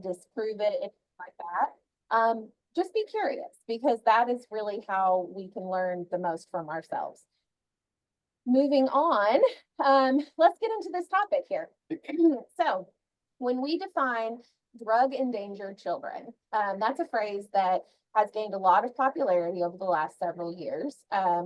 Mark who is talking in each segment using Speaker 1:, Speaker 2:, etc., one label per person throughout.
Speaker 1: disprove it, anything like that. Just be curious, because that is really how we can learn the most from ourselves. Moving on, let's get into this topic here. So, when we define drug endangered children, that's a phrase that has gained a lot of popularity over the last several years.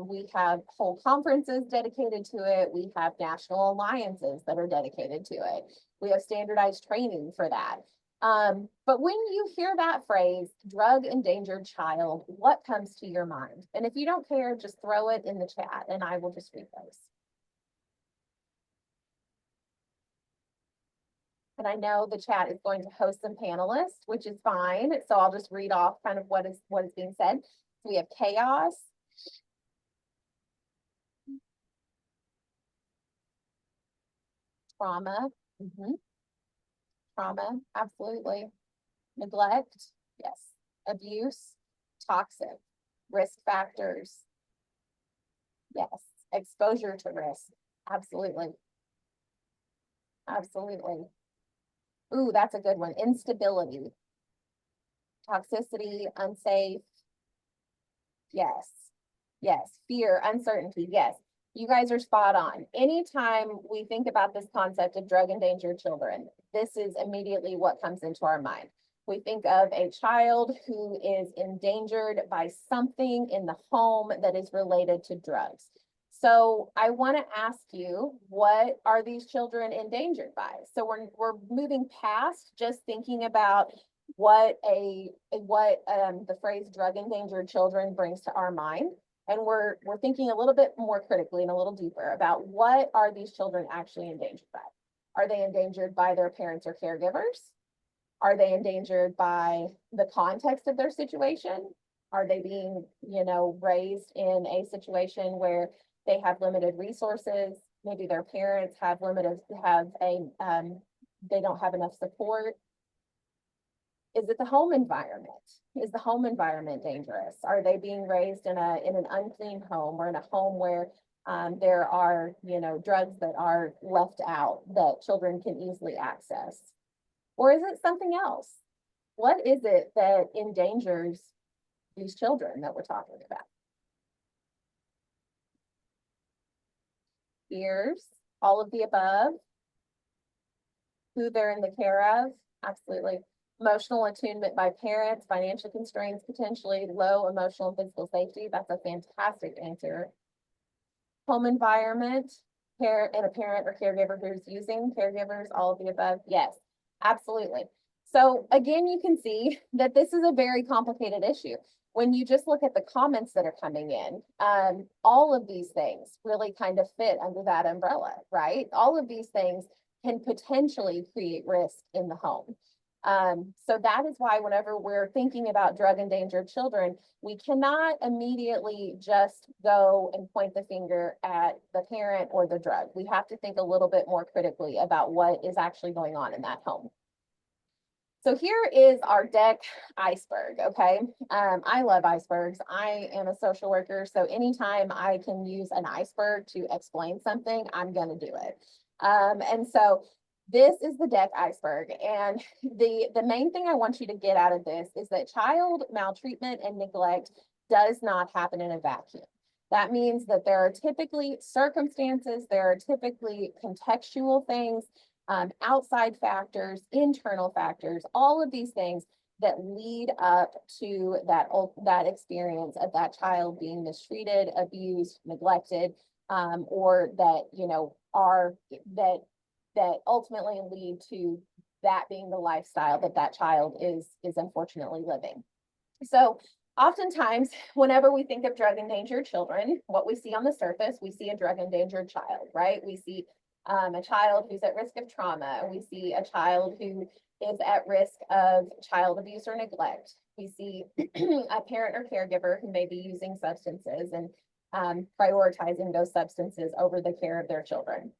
Speaker 1: We have whole conferences dedicated to it. We have national alliances that are dedicated to it. We have standardized training for that. But when you hear that phrase, drug endangered child, what comes to your mind? And if you don't care, just throw it in the chat and I will just read those. And I know the chat is going to host some panelists, which is fine. So I'll just read off kind of what is being said. So we have chaos, trauma, trauma, absolutely. Neglect, yes. Abuse, toxic, risk factors, yes. Exposure to risk, absolutely. Absolutely. Ooh, that's a good one. Instability, toxicity, unsafe. Yes. Yes. Fear, uncertainty. Yes. You guys are spot on. Anytime we think about this concept of drug endangered children, this is immediately what comes into our mind. We think of a child who is endangered by something in the home that is related to drugs. So I want to ask you, what are these children endangered by? So we're moving past just thinking about what the phrase drug endangered children brings to our mind. And we're thinking a little bit more critically and a little deeper about what are these children actually endangered by? Are they endangered by their parents or caregivers? Are they endangered by the context of their situation? Are they being, raised in a situation where they have limited resources? Maybe their parents have they don't have enough support. Is it the home environment? Is the home environment dangerous? Are they being raised in an unclean home, or in a home where there are, drugs that are left out that children can easily access? Or is it something else? What is it that endangers these children that we're talking about? Fears, all of the above, who they're in the care of, absolutely. Emotional attunement by parents, financial constraints, potentially low emotional and physical safety. That's a fantastic answer. Home environment, and a parent or caregiver who's using caregivers, all of the above. Yes, absolutely. So again, you can see that this is a very complicated issue. When you just look at the comments that are coming in, all of these things really kind of fit under that umbrella, right? All of these things can potentially create risk in the home. So that is why whenever we're thinking about drug endangered children, we cannot immediately just go and point the finger at the parent or the drug. We have to think a little bit more critically about what is actually going on in that home. So here is our deck iceberg, okay? I love icebergs. I am a social worker, so anytime I can use an iceberg to explain something, I'm gonna do it. And so this is the deck iceberg. And the main thing I want you to get out of this is that child maltreatment and neglect does not happen in a vacuum. That means that there are typically circumstances, there are typically contextual things, outside factors, internal factors, all of these things that lead up to that experience of that child being mistreated, abused, neglected, or that that ultimately lead to that being the lifestyle that child is unfortunately living. So oftentimes, whenever we think of drug endangered children, what we see on the surface, we see a drug endangered child, right? We see a child who's at risk of trauma. We see a child who is at risk of child abuse or neglect. We see a parent or caregiver who may be using substances and prioritizing those substances over the care of their children.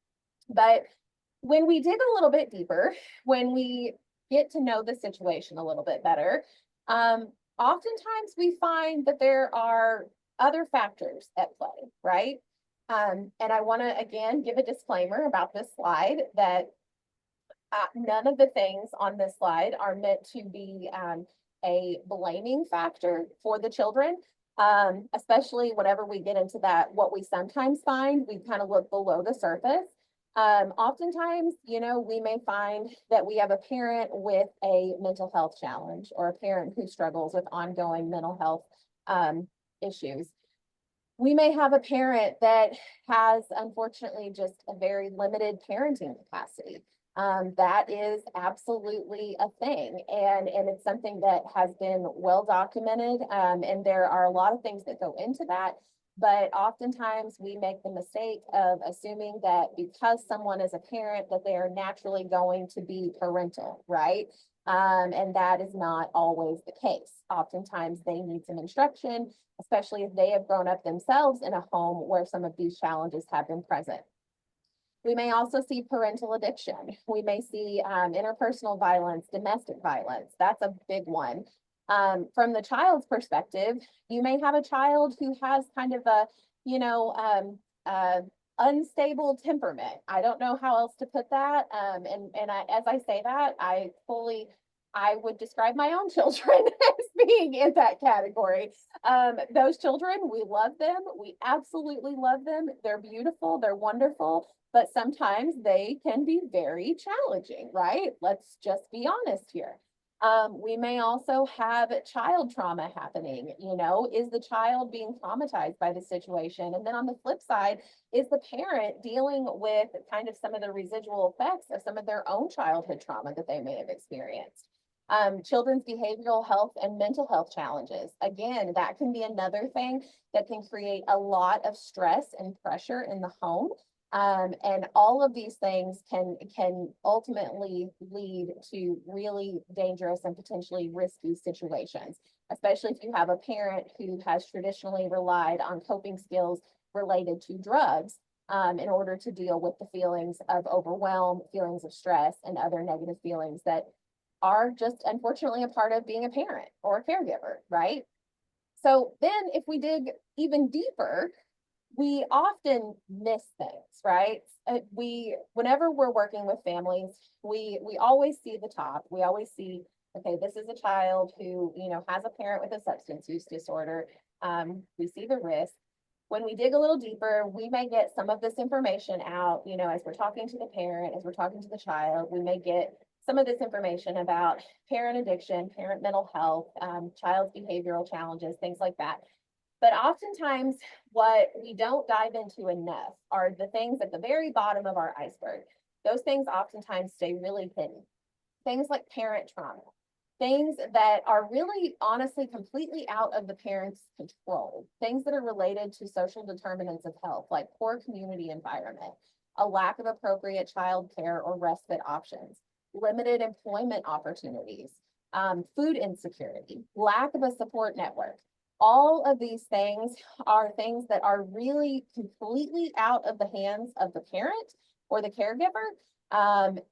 Speaker 1: But when we dig a little bit deeper, when we get to know the situation a little bit better, oftentimes we find that there are other factors at play, right? And I want to, again, give a disclaimer about this slide that None of the things on this slide are meant to be a blaming factor for the children, especially whenever we get into that, what we sometimes find, we kind of look below the surface. Oftentimes, we may find that we have a parent with a mental health challenge or a parent who struggles with ongoing mental health issues. We may have a parent that has, unfortunately, just a very limited parenting capacity. That is absolutely a thing. And it's something that has been well documented. And there are a lot of things that go into that. But oftentimes we make the mistake of assuming that because someone is a parent, that they are naturally going to be parental, right? And that is not always the case. Oftentimes they need some instruction, especially if they have grown up themselves in a home where some of these challenges have been present. We may also see parental addiction. We may see interpersonal violence, domestic violence. That's a big one. From the child's perspective, you may have a child who has kind of a, unstable temperament. I don't know how else to put that. As I say that, I would describe my own children as being in that category. Those children, we love them. We absolutely love them. They're beautiful. They're wonderful. But sometimes they can be very challenging, right? Let's just be honest here. We may also have child trauma happening. Is the child being traumatized by the situation? And then on the flip side, is the parent dealing with kind of some of the residual effects of some of their own childhood trauma that they may have experienced? Children's behavioral health and mental health challenges. Again, that can be another thing that can create a lot of stress and pressure in the home. And all of these things can ultimately lead to really dangerous and potentially risky situations, especially if you have a parent who has traditionally relied on coping skills related to drugs in order to deal with the feelings of overwhelm, feelings of stress, and other negative feelings that are just unfortunately a part of being a parent or a caregiver, right? So then if we dig even deeper, we often miss things, right? Whenever we're working with families, we always see the top. We always see, okay, this is a child who, has a parent with a substance use disorder. We see the risk. When we dig a little deeper, we may get some of this information out, as we're talking to the parent, as we're talking to the child, we may get some of this information about parent addiction, parent mental health, child's behavioral challenges, things like that. But oftentimes, what we don't dive into enough are the things at the very bottom of our iceberg. Those things oftentimes stay really hidden. Things like parent trauma, things that are really honestly completely out of the parent's control, things that are related to social determinants of health, like poor community environment, a lack of appropriate child care or respite options, limited employment opportunities, food insecurity, lack of a support network. All of these things are things that are really completely out of the hands of the parent or the caregiver.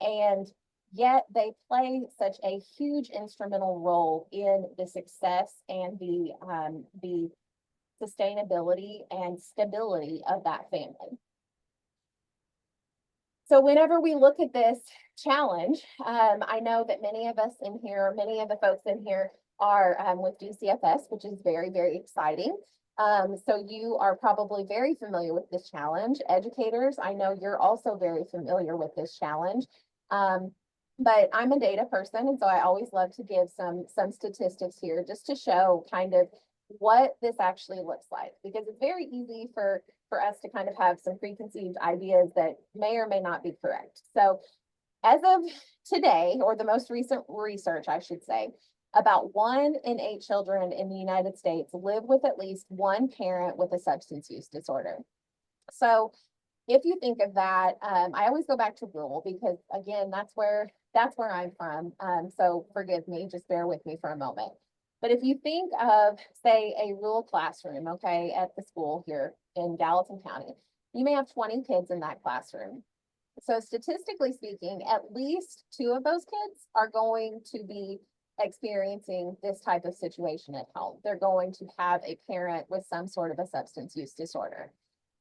Speaker 1: And yet they play such a huge instrumental role in the success and the sustainability and stability of that family. So whenever we look at this challenge, I know that many of us in here, many of the folks in here are with DCFS, which is very, very exciting. So you are probably very familiar with this challenge. Educators, I know you're also very familiar with this challenge. But I'm a data person, and so I always love to give some statistics here just to show kind of what this actually looks like, because it's very easy for us to kind of have some preconceived ideas that may or may not be correct. So as of today, or the most recent research, I should say, about 1 in 8 children in the United States live with at least one parent with a substance use disorder. So if you think of that, I always go back to rural because, again, that's where I'm from. So forgive me, just bear with me for a moment. But if you think of, say, a rural classroom, okay, at the school here in Gallatin County, you may have 20 kids in that classroom. So statistically speaking, at least 2 of those kids are going to be experiencing this type of situation at home. They're going to have a parent with some sort of a substance use disorder.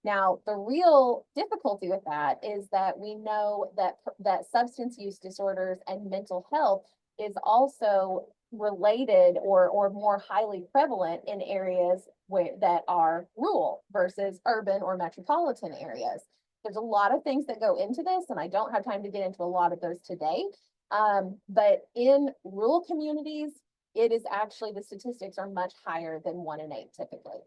Speaker 1: Now, the real difficulty with that is that we know that substance use disorders and mental health is also related or more highly prevalent in areas that are rural versus urban or metropolitan areas. There's a lot of things that go into this, and I don't have time to get into a lot of those today. But in rural communities, it is actually, the statistics are much higher than 1 in 8 typically.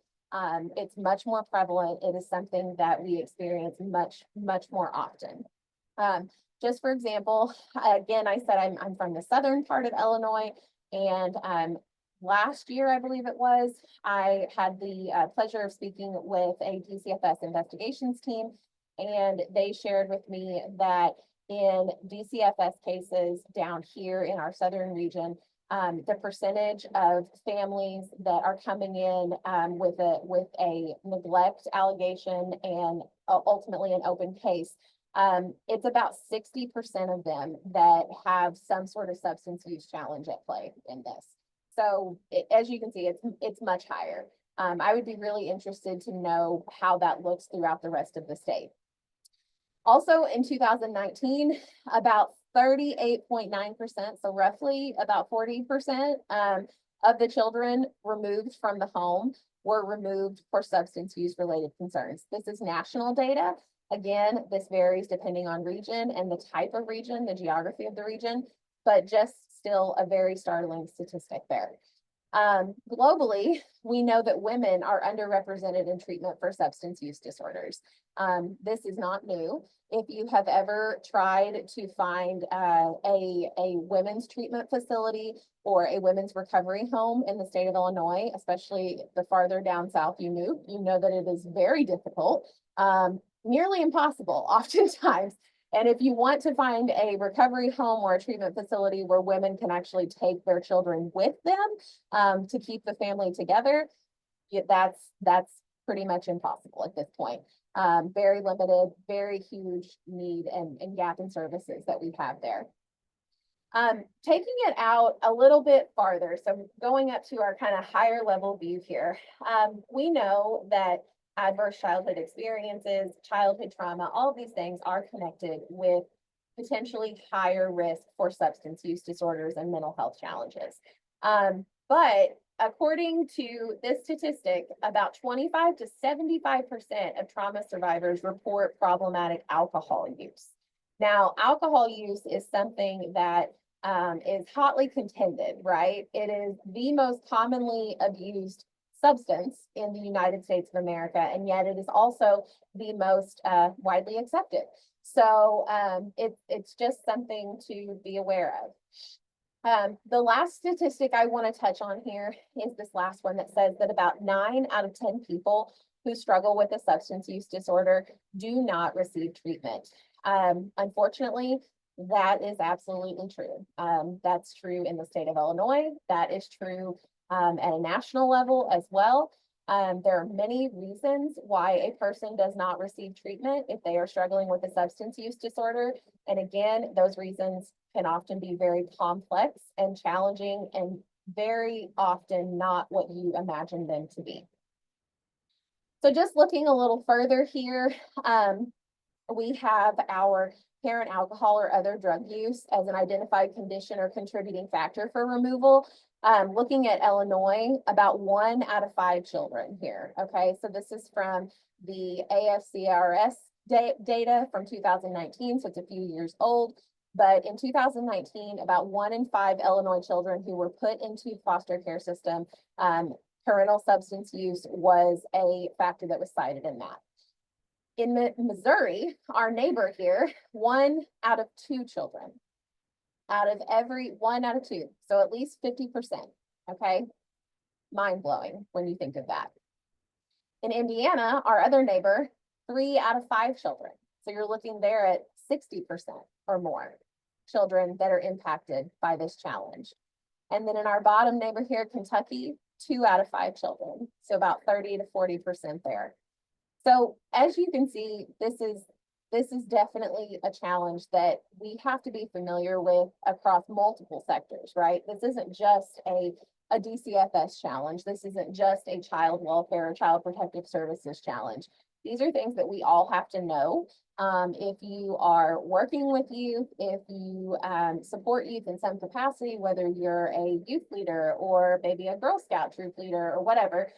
Speaker 1: It's much more prevalent. It is something that we experience much more often. Just for example, again, I said I'm from the southern part of Illinois, and last year, I believe it was, I had the pleasure of speaking with a DCFS investigations team, and they shared with me that in DCFS cases down here in our southern region, the percentage of families that are coming in with a neglect allegation and ultimately an open case, it's about 60% of them that have some sort of substance use challenge at play in this. So as you can see, it's much higher. I would be really interested to know how that looks throughout the rest of the state. Also in 2019, about 38.9%, so roughly about 40% of the children removed from the home were removed for substance use related concerns. This is national data. Again, this varies depending on region and the type of region, the geography of the region, but just still a very startling statistic there. Globally, we know that women are underrepresented in treatment for substance use disorders. This is not new. If you have ever tried to find a women's treatment facility or a women's recovery home in the state of Illinois, especially the farther down south you move, you know that it is very difficult, nearly impossible oftentimes. And if you want to find a recovery home or a treatment facility where women can actually take their children with them to keep the family together, that's pretty much impossible at this point. Very limited, very huge need and gap in services that we have there. Taking it out a little bit farther, so going up to our kind of higher level view here, we know that adverse childhood experiences, childhood trauma, all of these things are connected with potentially higher risk for substance use disorders and mental health challenges. But according to this statistic, about 25 to 75% of trauma survivors report problematic alcohol use. Now, alcohol use is something that is hotly contended, right? It is the most commonly abused substance in the United States of America, and yet it is also the most widely accepted. So it's just something to be aware of. The last statistic I want to touch on here is this last one that says that about 9 out of 10 people who struggle with a substance use disorder do not receive treatment. Unfortunately, that is absolutely true. That's true in the state of Illinois. That is true at a national level as well. There are many reasons why a person does not receive treatment if they are struggling with a substance use disorder. And again, those reasons can often be very complex and challenging and very often not what you imagine them to be. So just looking a little further here, we have our parent alcohol or other drug use as an identified condition or contributing factor for removal. Looking at Illinois, about 1 out of 5 children here. Okay, so this is from the AFCRS data from 2019, so it's a few years old. But in 2019, about 1 in 5 Illinois children who were put into foster care system, parental substance use was a factor that was cited in that. In Missouri, our neighbor here, 1 out of 2 children. Out of every 1 out of 2, so at least 50%, okay? Mind-blowing when you think of that. In Indiana, our other neighbor, 3 out of 5 children. So you're looking there at 60% or more children that are impacted by this challenge. And then in our bottom neighbor here, Kentucky, 2 out of 5 children. So about 30 to 40% there. So as you can see, this is definitely a challenge that we have to be familiar with across multiple sectors, right? This isn't just a DCFS challenge. This isn't just a child welfare or child protective services challenge. These are things that we all have to know. If you are working with youth, if you support youth in some capacity, whether you're a youth leader or maybe a Girl Scout troop leader or whatever,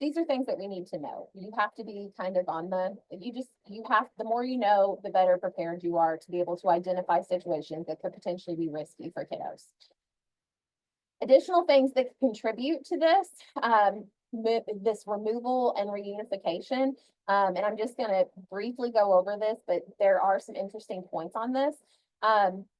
Speaker 1: these are things that we need to know. You have to be kind of on the, the more you know, the better prepared you are to be able to identify situations that could potentially be risky for kiddos. Additional things that contribute to this, this removal and reunification, and I'm just going to briefly go over this, but there are some interesting points on this.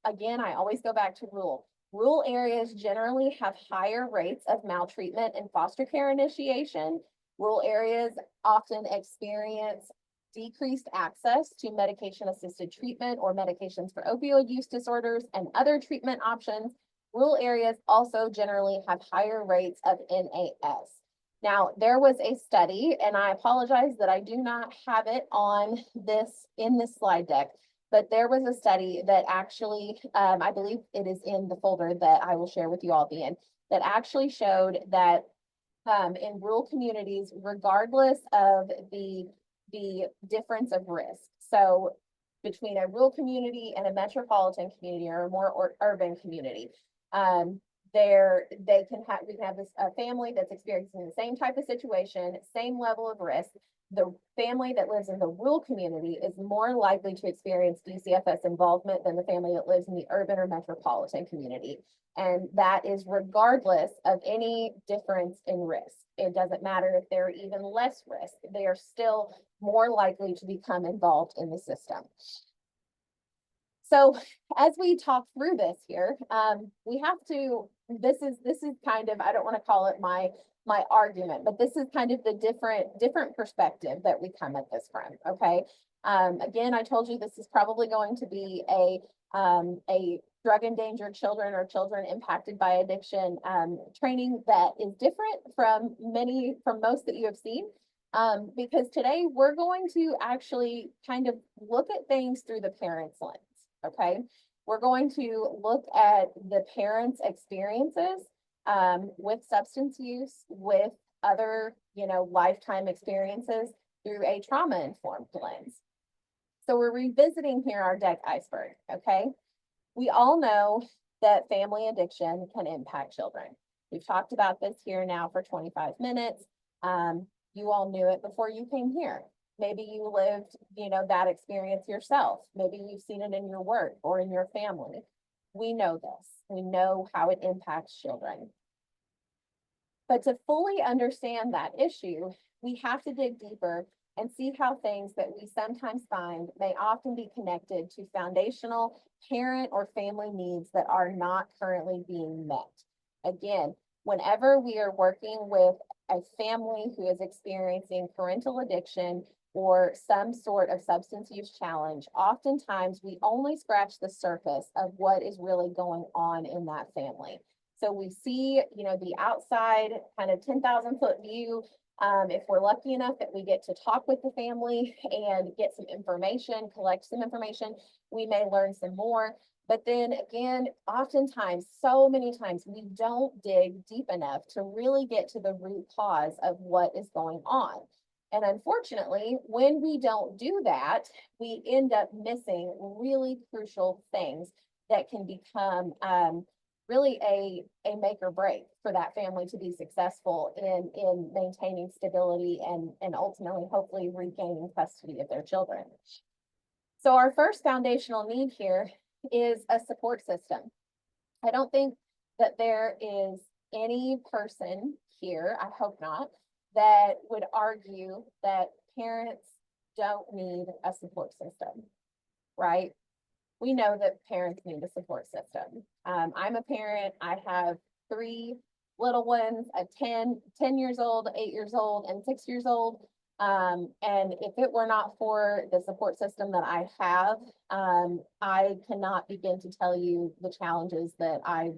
Speaker 1: Again, I always go back to rural. Rural areas generally have higher rates of maltreatment and foster care initiation. Rural areas often experience decreased access to medication-assisted treatment or medications for opioid use disorders and other treatment options. Rural areas also generally have higher rates of NAS. Now, there was a study, and I apologize that I do not have it on this in this slide deck, but there was a study that actually, I believe it is in the folder that I will share with you all at the end, that actually showed that in rural communities, regardless of the difference of risk, so between a rural community and a metropolitan community or a more urban community, we can have this a family that's experiencing the same type of situation, same level of risk. The family that lives in the rural community is more likely to experience DCFS involvement than the family that lives in the urban or metropolitan community. And that is regardless of any difference in risk. It doesn't matter if they're even less risk, they are still more likely to become involved in the system. So as we talk through this here, we have to, this is kind of, I don't want to call it my argument, but this is kind of the different perspective that we come at this from, okay? Again, I told you this is probably going to be a drug endangered children or children impacted by addiction training that is different from most that you have seen. Because today we're going to actually kind of look at things through the parents' lens. Okay, we're going to look at the parents' experiences with substance use, with other, lifetime experiences through a trauma-informed lens. So we're revisiting here our deck iceberg, okay? We all know that family addiction can impact children. We've talked about this here now for 25 minutes. You all knew it before you came here. Maybe you lived, that experience yourself. Maybe you've seen it in your work or in your family. We know this. We know how it impacts children. But to fully understand that issue, we have to dig deeper and see how things that we sometimes find may often be connected to foundational parent or family needs that are not currently being met. Again, whenever we are working with a family who is experiencing parental addiction or some sort of substance use challenge, oftentimes we only scratch the surface of what is really going on in that family. So we see, the outside kind of 10,000-foot view. If we're lucky enough that we get to talk with the family and get some information, collect some information, we may learn some more. But then again, oftentimes, so many times, we don't dig deep enough to really get to the root cause of what is going on. And unfortunately, when we don't do that, we end up missing really crucial things that can become really a make or break for that family to be successful in maintaining stability and ultimately, hopefully, regaining custody of their children. So our first foundational need here is a support system. I don't think that there is any person here, I hope not, that would argue that parents don't need a support system, right? We know that parents need a support system. I'm a parent. I have 3 little ones, a 10 years old, 8 years old, and 6 years old. And if it were not for the support system that I have, I cannot begin to tell you the challenges that I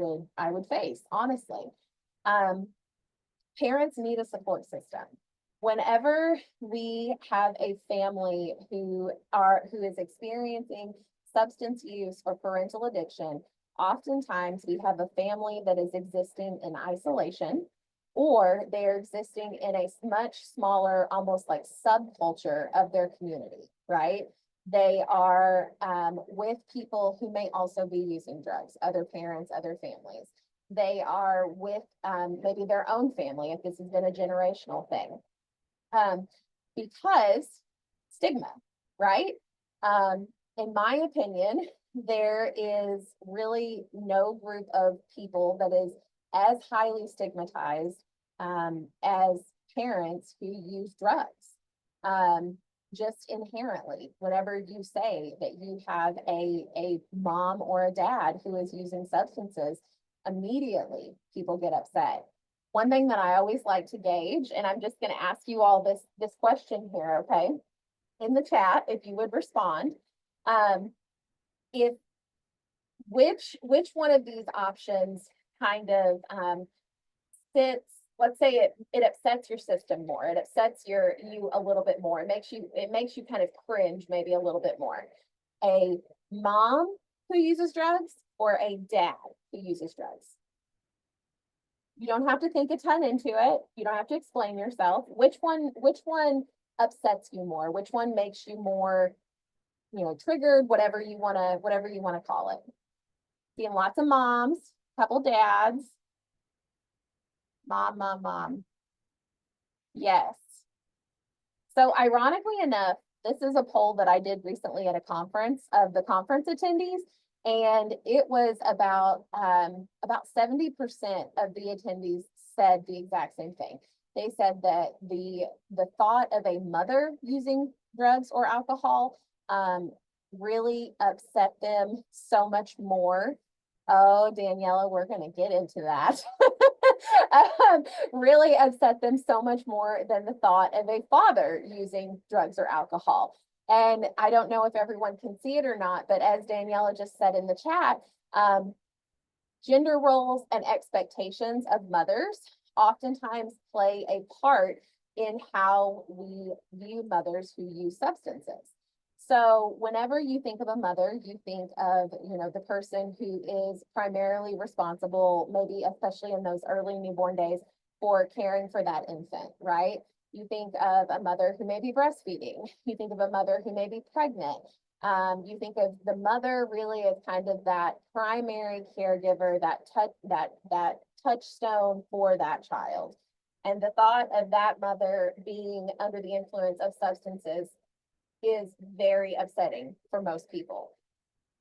Speaker 1: would face, honestly. Parents need a support system. Whenever we have a family who is experiencing substance use or parental addiction, oftentimes we have a family that is existing in isolation. or they're existing in a much smaller, almost like subculture of their community, right? They are with people who may also be using drugs, other parents, other families. They are with maybe their own family, if this has been a generational thing. Because stigma, right? In my opinion, there is really no group of people that is as highly stigmatized as parents who use drugs. Just inherently, whenever you say that you have a mom or a dad who is using substances, immediately people get upset. One thing that I always like to gauge, and I'm just going to ask you all this question here, okay? In the chat, if you would respond, if which one of these options kind of fits, let's say it upsets your system more, it upsets you a little bit more, it makes you kind of cringe maybe a little bit more. A mom who uses drugs or a dad who uses drugs? You don't have to think a ton into it. You don't have to explain yourself. Which one upsets you more? Which one makes you more, triggered, whatever you want to call it? Seeing lots of moms, couple dads. Mom. Yes. So ironically enough, this is a poll that I did recently at a conference of the conference attendees, and it was about 70% of the attendees said the exact same thing. They said that the thought of a mother using drugs or alcohol really upset them so much more. Oh, Daniela, we're going to get into that. Really upset them so much more than the thought of a father using drugs or alcohol. And I don't know if everyone can see it or not, but as Daniela just said in the chat, gender roles and expectations of mothers oftentimes play a part in how we view mothers who use substances. So whenever you think of a mother, you think of, the person who is primarily responsible, maybe especially in those early newborn days, for caring for that infant, right? You think of a mother who may be breastfeeding. You think of a mother who may be pregnant. You think of the mother really as kind of that primary caregiver, that touchstone for that child. And the thought of that mother being under the influence of substances is very upsetting for most people.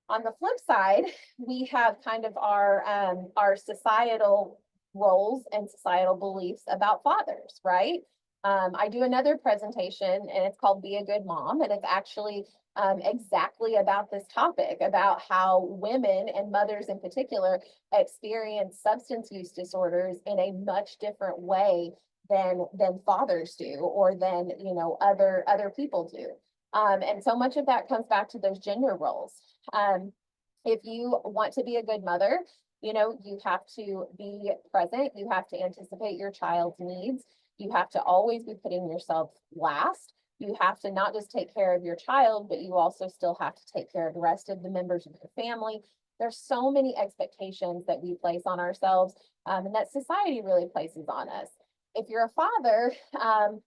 Speaker 1: On the flip side, we have kind of our societal roles and societal beliefs about fathers, right? I do another presentation and it's called Be a Good Mom, and it's actually exactly about this topic, about how women and mothers in particular experience substance use disorders in a much different way than fathers do, or than other people do. And so much of that comes back to those gender roles. If you want to be a good mother, you have to be present. You have to anticipate your child's needs. You have to always be putting yourself last. You have to not just take care of your child, but you also still have to take care of the rest of the members of your family. There's so many expectations that we place on ourselves, and that society really places on us. If you're a father,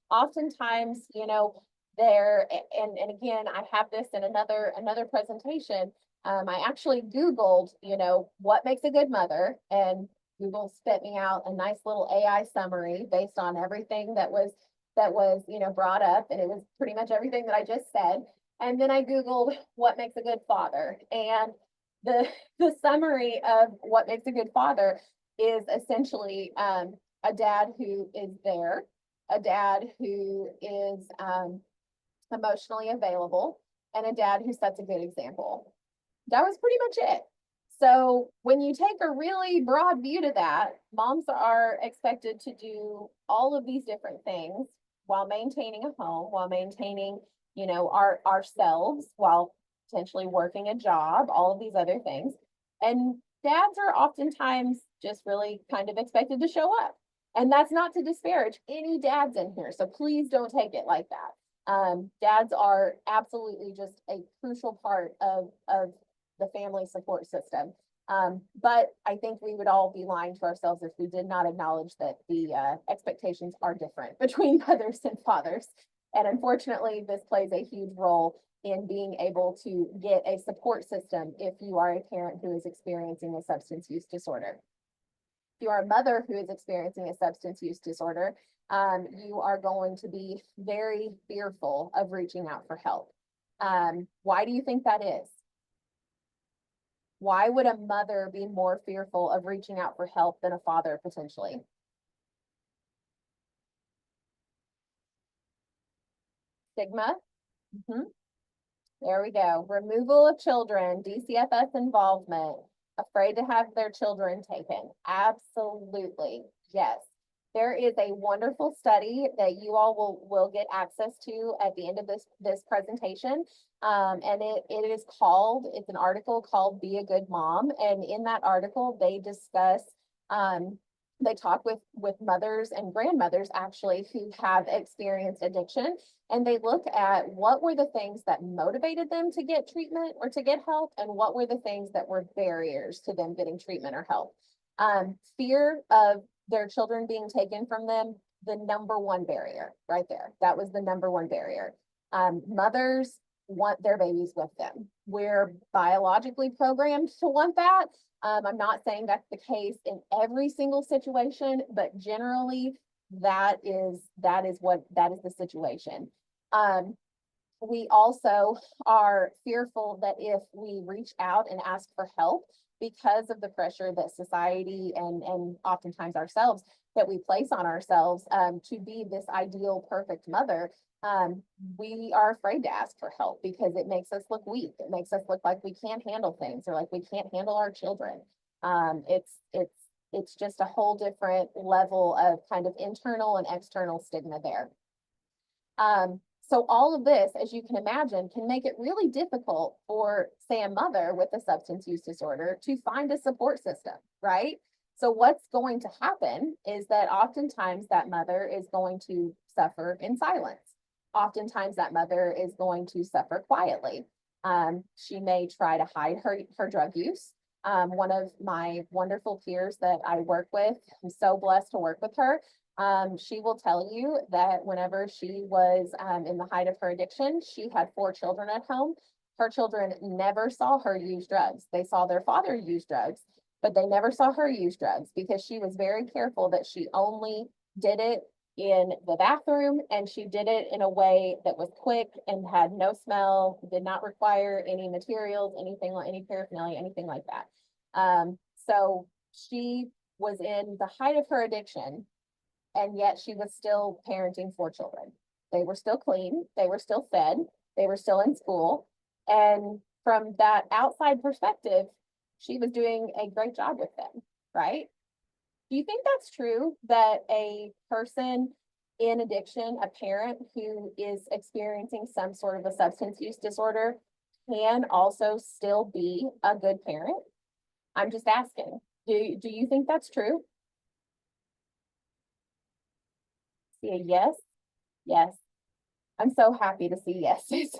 Speaker 1: oftentimes, there, and again, I have this in another presentation. I actually Googled, what makes a good mother, and Google spit me out a nice little AI summary based on everything that was brought up, and it was pretty much everything that I just said. And then I Googled what makes a good father, and the summary of what makes a good father is essentially a dad who is there, a dad who is emotionally available, and a dad who sets a good example. That was pretty much it. So when you take a really broad view to that, moms are expected to do all of these different things while maintaining a home, while maintaining, ourselves, while potentially working a job, all of these other things. And dads are oftentimes just really kind of expected to show up. And that's not to disparage any dads in here, so please don't take it like that. Dads are absolutely just a crucial part of the family support system. But I think we would all be lying to ourselves if we did not acknowledge that the expectations are different between mothers and fathers. And unfortunately, this plays a huge role in being able to get a support system if you are a parent who is experiencing a substance use disorder. If you are a mother who is experiencing a substance use disorder, you are going to be very fearful of reaching out for help. Why do you think that is? Why would a mother be more fearful of reaching out for help than a father potentially? Stigma. Mhm. There we go. Removal of children, DCFS involvement, afraid to have their children taken. Absolutely. Yes. There is a wonderful study that you all will get access to at the end of this presentation. And it's an article called Be a Good Mom. And in that article, they discuss they talk with mothers and grandmothers actually who have experienced addiction, and they look at what were the things that motivated them to get treatment or to get help, and what were the things that were barriers to them getting treatment or help. Fear of their children being taken from them, the number one barrier right there. That was the number one barrier. Mothers want their babies with them. We're biologically programmed to want that. I'm not saying that's the case in every single situation, but generally that is the situation. We also are fearful that if we reach out and ask for help, because of the pressure that society and oftentimes ourselves that we place on ourselves to be this ideal perfect mother, we are afraid to ask for help because it makes us look weak. It makes us look like we can't handle things or like we can't handle our children. It's just a whole different level of kind of internal and external stigma there. So all of this, as you can imagine, can make it really difficult for, say, a mother with a substance use disorder to find a support system, right? So what's going to happen is that oftentimes that mother is going to suffer in silence. Oftentimes that mother is going to suffer quietly. She may try to hide her drug use. One of my wonderful peers that I work with, I'm so blessed to work with her. She will tell you that whenever she was in the height of her addiction, she had 4 children at home. Her children never saw her use drugs. They saw their father use drugs, but they never saw her use drugs because she was very careful that she only did it in the bathroom, and she did it in a way that was quick and had no smell, did not require any materials, anything like any paraphernalia, anything like that. So she was in the height of her addiction, and yet she was still parenting 4 children. They were still clean, they were still fed, they were still in school. And from that outside perspective, she was doing a great job with them, right? Do you think that's true that a person in addiction, a parent who is experiencing some sort of a substance use disorder, can also still be a good parent? I'm just asking. Do you think that's true? See a yes? Yes. I'm so happy to see yeses.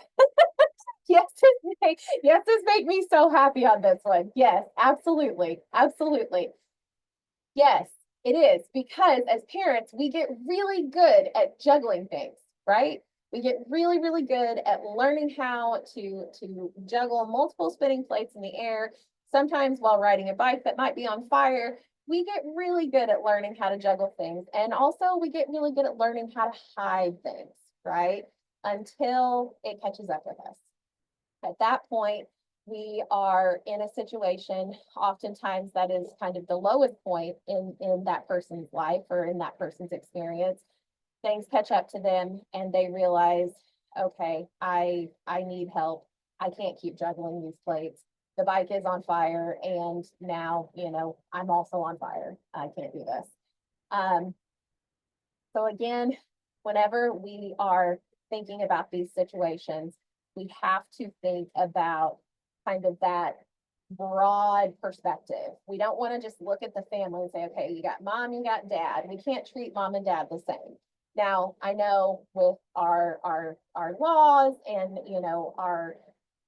Speaker 1: Yeses make me so happy on this one. Yes, absolutely. Absolutely. Yes, it is, because as parents, we get really good at juggling things, right? We get really, really good at learning how to juggle multiple spinning plates in the air, sometimes while riding a bike that might be on fire. We get really good at learning how to juggle things. And also we get really good at learning how to hide things, right? Until it catches up with us. At that point, we are in a situation, oftentimes that is kind of the lowest point in that person's life or in that person's experience. Things catch up to them and they realize, okay, I need help. I can't keep juggling these plates. The bike is on fire, and now, I'm also on fire. I can't do this. So again, whenever we are thinking about these situations, we have to think about kind of that broad perspective. We don't want to just look at the family and say, okay, you got mom, you got dad. We can't treat mom and dad the same. Now, I know with our laws and our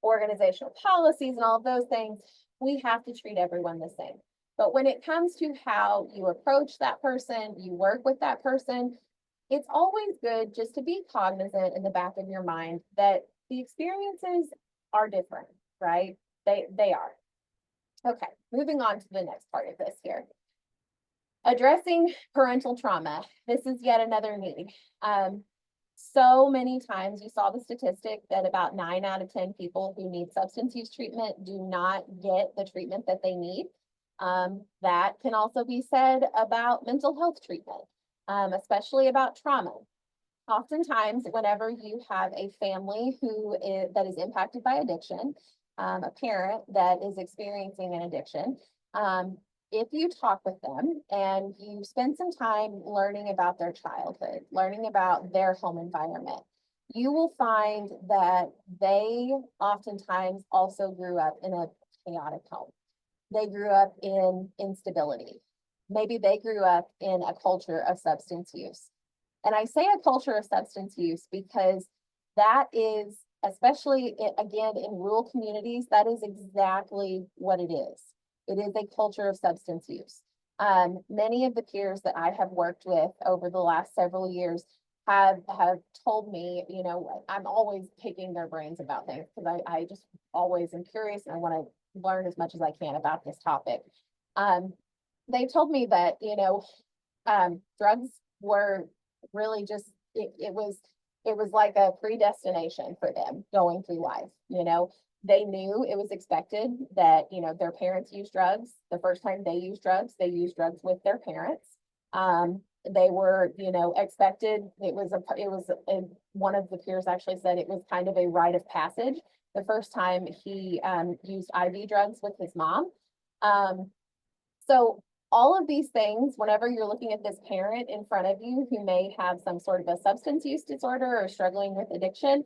Speaker 1: organizational policies and all of those things, we have to treat everyone the same. But when it comes to how you approach that person, you work with that person, it's always good just to be cognizant in the back of your mind that the experiences are different, right? They are. Okay, moving on to the next part of this here. Addressing parental trauma. This is yet another need. So many times you saw the statistic that about 9 out of 10 people who need substance use treatment do not get the treatment that they need. That can also be said about mental health treatment, especially about trauma. Oftentimes, whenever you have a family that is impacted by addiction, a parent that is experiencing an addiction, if you talk with them and you spend some time learning about their childhood, learning about their home environment, you will find that they oftentimes also grew up in a chaotic home. They grew up in instability. Maybe they grew up in a culture of substance use. And I say a culture of substance use because that is, especially again in rural communities, that is exactly what it is. It is a culture of substance use. Many of the peers that I have worked with over the last several years have told me, you know, I'm always picking their brains about things because I just always am curious and I want to learn as much as I can about this topic. They told me that, you know, drugs were really just, it was like a predestination for them going through life, you know. They knew it was expected that, you know, their parents used drugs. The first time they used drugs with their parents. They were, you know, expected. One of the peers actually said it was kind of a rite of passage. The first time he used IV drugs with his mom. So all of these things, whenever you're looking at this parent in front of you who may have some sort of a substance use disorder or struggling with addiction,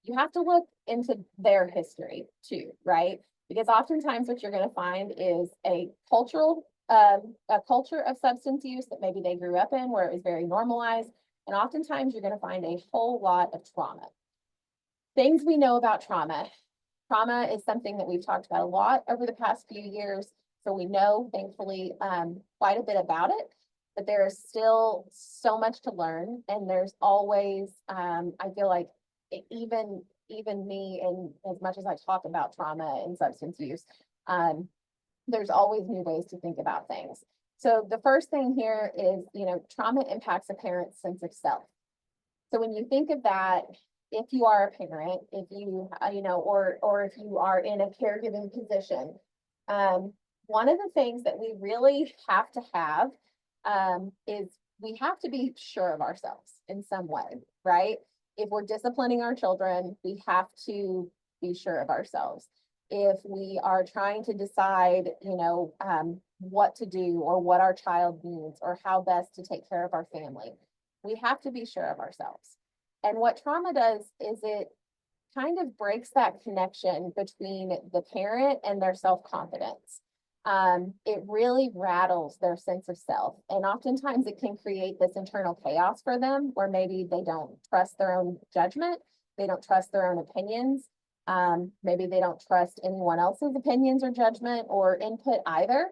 Speaker 1: you have to look into their history too, right? Because oftentimes what you're going to find is a culture of substance use that maybe they grew up in where it was very normalized. And oftentimes you're going to find a whole lot of trauma. Things we know about trauma. Trauma is something that we've talked about a lot over the past few years. So we know, thankfully, quite a bit about it, but there is still so much to learn. And there's always, I feel like even me, and as much as I talk about trauma and substance use, there's always new ways to think about things. So the first thing here is, you know, trauma impacts a parent's sense of self. So when you think of that, if you are a parent, if you, you know, or if you are in a caregiving position, one of the things that we really have to have is we have to be sure of ourselves in some way, right? If we're disciplining our children, we have to be sure of ourselves. If we are trying to decide, you know, what to do or what our child needs or how best to take care of our family, we have to be sure of ourselves. And what trauma does is it kind of breaks that connection between the parent and their self-confidence. It really rattles their sense of self. And oftentimes it can create this internal chaos for them where maybe they don't trust their own judgment. They don't trust their own opinions. Maybe they don't trust anyone else's opinions or judgment or input either.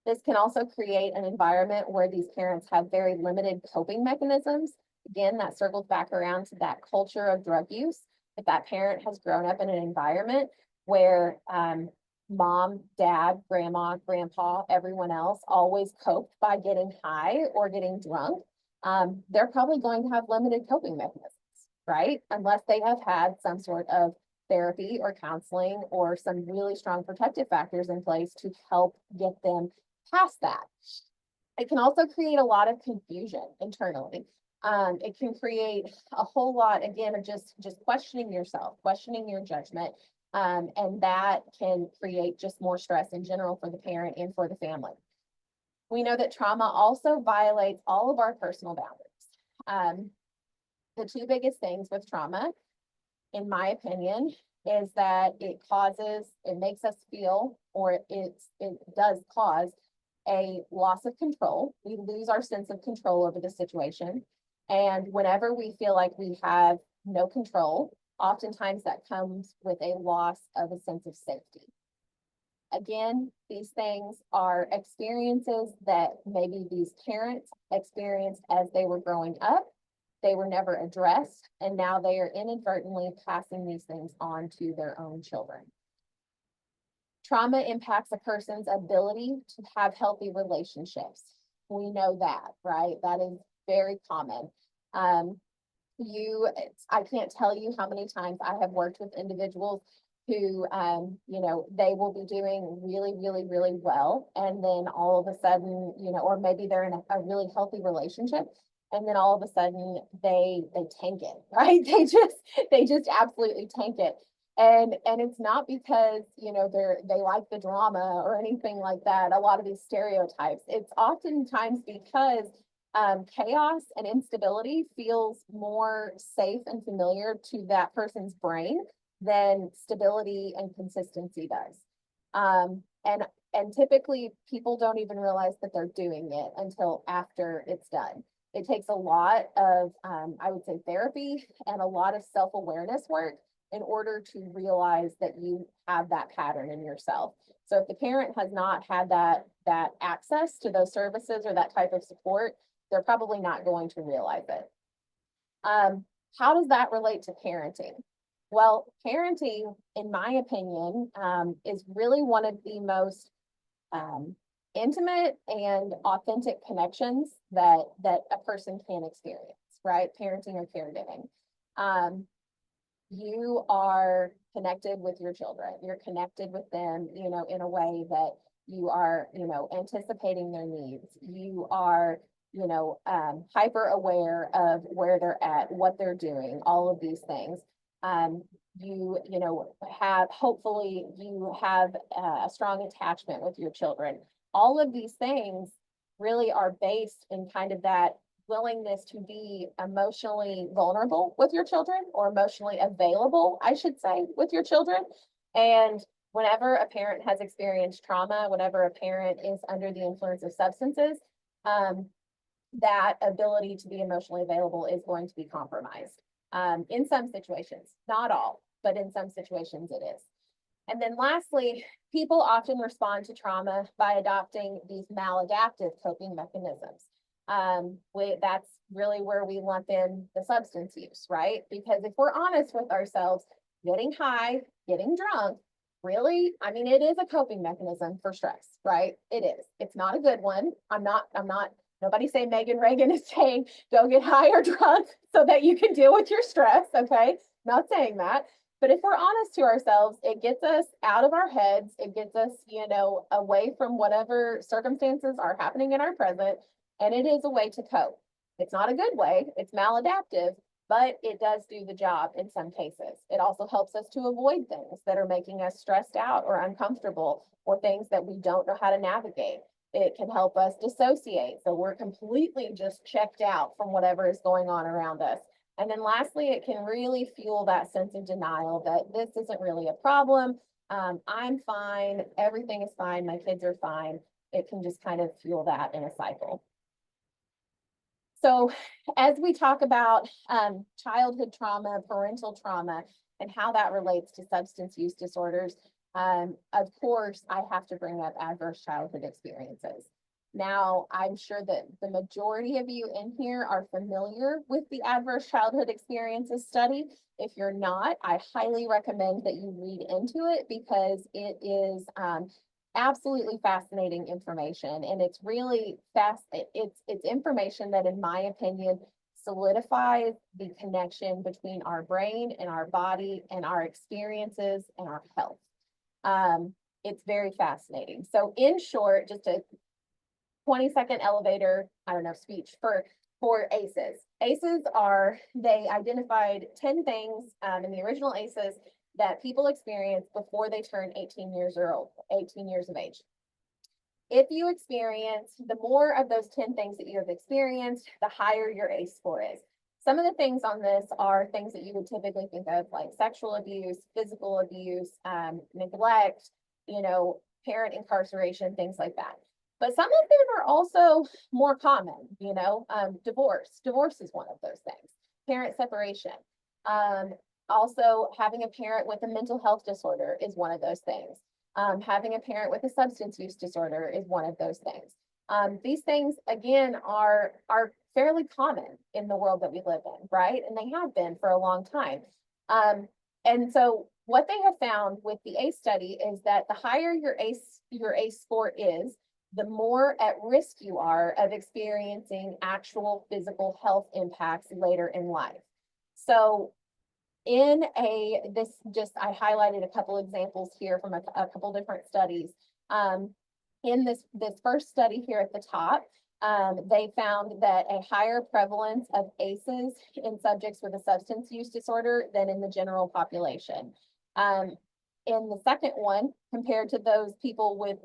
Speaker 1: This can also create an environment where these parents have very limited coping mechanisms. Again, that circles back around to that culture of drug use. If that parent has grown up in an environment where mom, dad, grandma, grandpa, everyone else always coped by getting high or getting drunk, they're probably going to have limited coping mechanisms, right? Unless they have had some sort of therapy or counseling or some really strong protective factors in place to help get them past that. It can also create a lot of confusion internally. It can create a whole lot, again, of just questioning yourself, questioning your judgment. And that can create just more stress in general for the parent and for the family. We know that trauma also violates all of our personal boundaries. The two biggest things with trauma, in my opinion, is that it makes us feel, or it does cause a loss of control. We lose our sense of control over the situation. And whenever we feel like we have no control, oftentimes that comes with a loss of a sense of safety. Again, these things are experiences that maybe these parents experienced as they were growing up. They were never addressed, and now they are inadvertently passing these things on to their own children. Trauma impacts a person's ability to have healthy relationships. We know that, right? That is very common. I can't tell you how many times I have worked with individuals who, they will be doing really, really, really well. And then all of a sudden, or maybe they're in a really healthy relationship. And then all of a sudden they tank it, right? They just absolutely tank it. And it's not because, they like the drama or anything like that. A lot of these stereotypes, it's oftentimes because chaos and instability feels more safe and familiar to that person's brain than stability and consistency does. And typically people don't even realize that they're doing it until after it's done. It takes a lot of, I would say, therapy and a lot of self-awareness work in order to realize that you have that pattern in yourself. So if the parent has not had that access to those services or that type of support, they're probably not going to realize it. How does that relate to parenting? Well, parenting, in my opinion, is really one of the most intimate and authentic connections that a person can experience, right? Parenting or caregiving. You are connected with your children. You're connected with them, in a way that you are, anticipating their needs. You are, hyper aware of where they're at, what they're doing, all of these things. Hopefully you have a strong attachment with your children. All of these things really are based in kind of that willingness to be emotionally vulnerable with your children, or emotionally available, I should say, with your children. And whenever a parent has experienced trauma, whenever a parent is under the influence of substances, that ability to be emotionally available is going to be compromised. In some situations, not all, but in some situations it is. And then lastly, people often respond to trauma by adopting these maladaptive coping mechanisms. That's really where we lump in the substance use, right? Because if we're honest with ourselves, getting high, getting drunk, really, I mean, it is a coping mechanism for stress, right? It is. It's not a good one. Nobody say Megan Reagan is saying go get high or drunk so that you can deal with your stress, okay? Not saying that. But if we're honest to ourselves, it gets us out of our heads. It gets us, away from whatever circumstances are happening in our present. And it is a way to cope. It's not a good way. It's maladaptive, but it does do the job in some cases. It also helps us to avoid things that are making us stressed out or uncomfortable, or things that we don't know how to navigate. It can help us dissociate, so we're completely just checked out from whatever is going on around us. And then lastly, it can really fuel that sense of denial that this isn't really a problem. I'm fine. Everything is fine. My kids are fine. It can just kind of fuel that in a cycle. So as we talk about childhood trauma, parental trauma, and how that relates to substance use disorders, of course, I have to bring up adverse childhood experiences. Now, I'm sure that the majority of you in here are familiar with the adverse childhood experiences study. If you're not, I highly recommend that you read into it, because it is absolutely fascinating information. And it's really it's information that, in my opinion, solidifies the connection between our brain and our body and our experiences and our health. It's very fascinating. So in short, just a 20-second elevator, speech for ACEs. ACEs they identified 10 things in the original ACEs that people experience before they turn 18 years of age. If you experience the more of those 10 things that you have experienced, the higher your ACE score is. Some of the things on this are things that you would typically think of, like sexual abuse, physical abuse, neglect, parent incarceration, things like that. But some of them are also more common, divorce. Divorce is one of those things. Parent separation. Also, having a parent with a mental health disorder is one of those things. Having a parent with a substance use disorder is one of those things. These things, again, are fairly common in the world that we live in, right? And they have been for a long time. And so what they have found with the ACE study is that the higher your ACE score is, the more at risk you are of experiencing actual physical health impacts later in life. So I highlighted a couple examples here from a couple different studies. In this first study here at the top, they found that a higher prevalence of ACEs in subjects with a substance use disorder than in the general population. In the second one, compared to those people with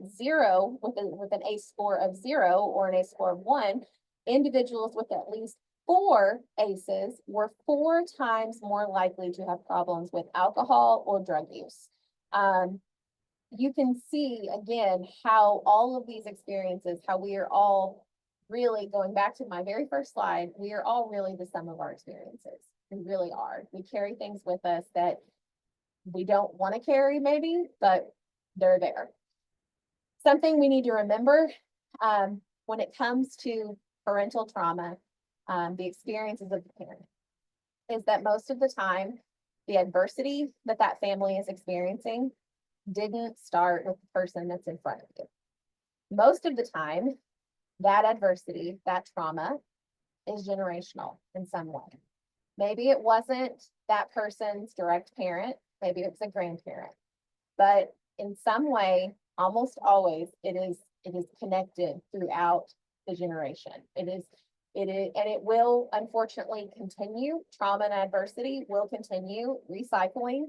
Speaker 1: an ACE score of 0 or an ACE score of 1, individuals with at least 4 ACEs were 4 times more likely to have problems with alcohol or drug use. You can see again how all of these experiences, how we are all really, going back to my very first slide, we are all really the sum of our experiences. We really are. We carry things with us that we don't want to carry maybe, but they're there. Something we need to remember when it comes to parental trauma, the experiences of the parent, is that most of the time, the adversity that that family is experiencing didn't start with the person that's in front of you. Most of the time, that adversity, that trauma, is generational in some way. Maybe it wasn't that person's direct parent, maybe it was a grandparent, but in some way, almost always, it is connected throughout the generation. It is, and it will unfortunately continue. Trauma and adversity will continue recycling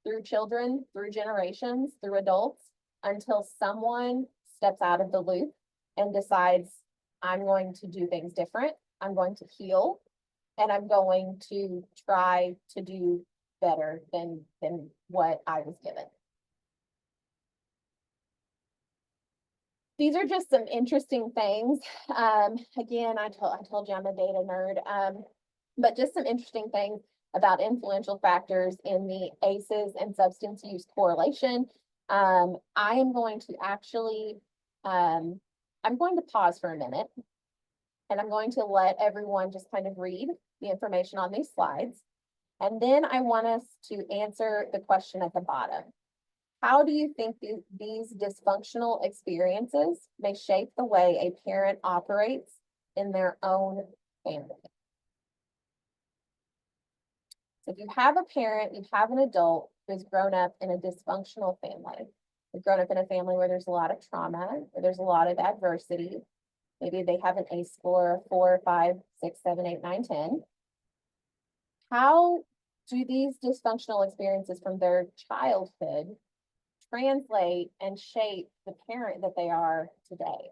Speaker 1: through children, through generations, through adults, until someone steps out of the loop and decides, I'm going to do things different. I'm going to heal, and I'm going to try to do better than what I was given. These are just some interesting things. Again, I told you I'm a data nerd, but just some interesting things about influential factors in the ACEs and substance use correlation. I am going to actually, I'm going to pause for a minute, and I'm going to let everyone just kind of read the information on these slides. And then I want us to answer the question at the bottom. How do you think these dysfunctional experiences may shape the way a parent operates in their own family? So if you have a parent, you have an adult who's grown up in a dysfunctional family, they've grown up in a family where there's a lot of trauma, where there's a lot of adversity. Maybe they have an ACE score of 4, 5, 6, 7, 8, 9, 10. How do these dysfunctional experiences from their childhood translate and shape the parent that they are today?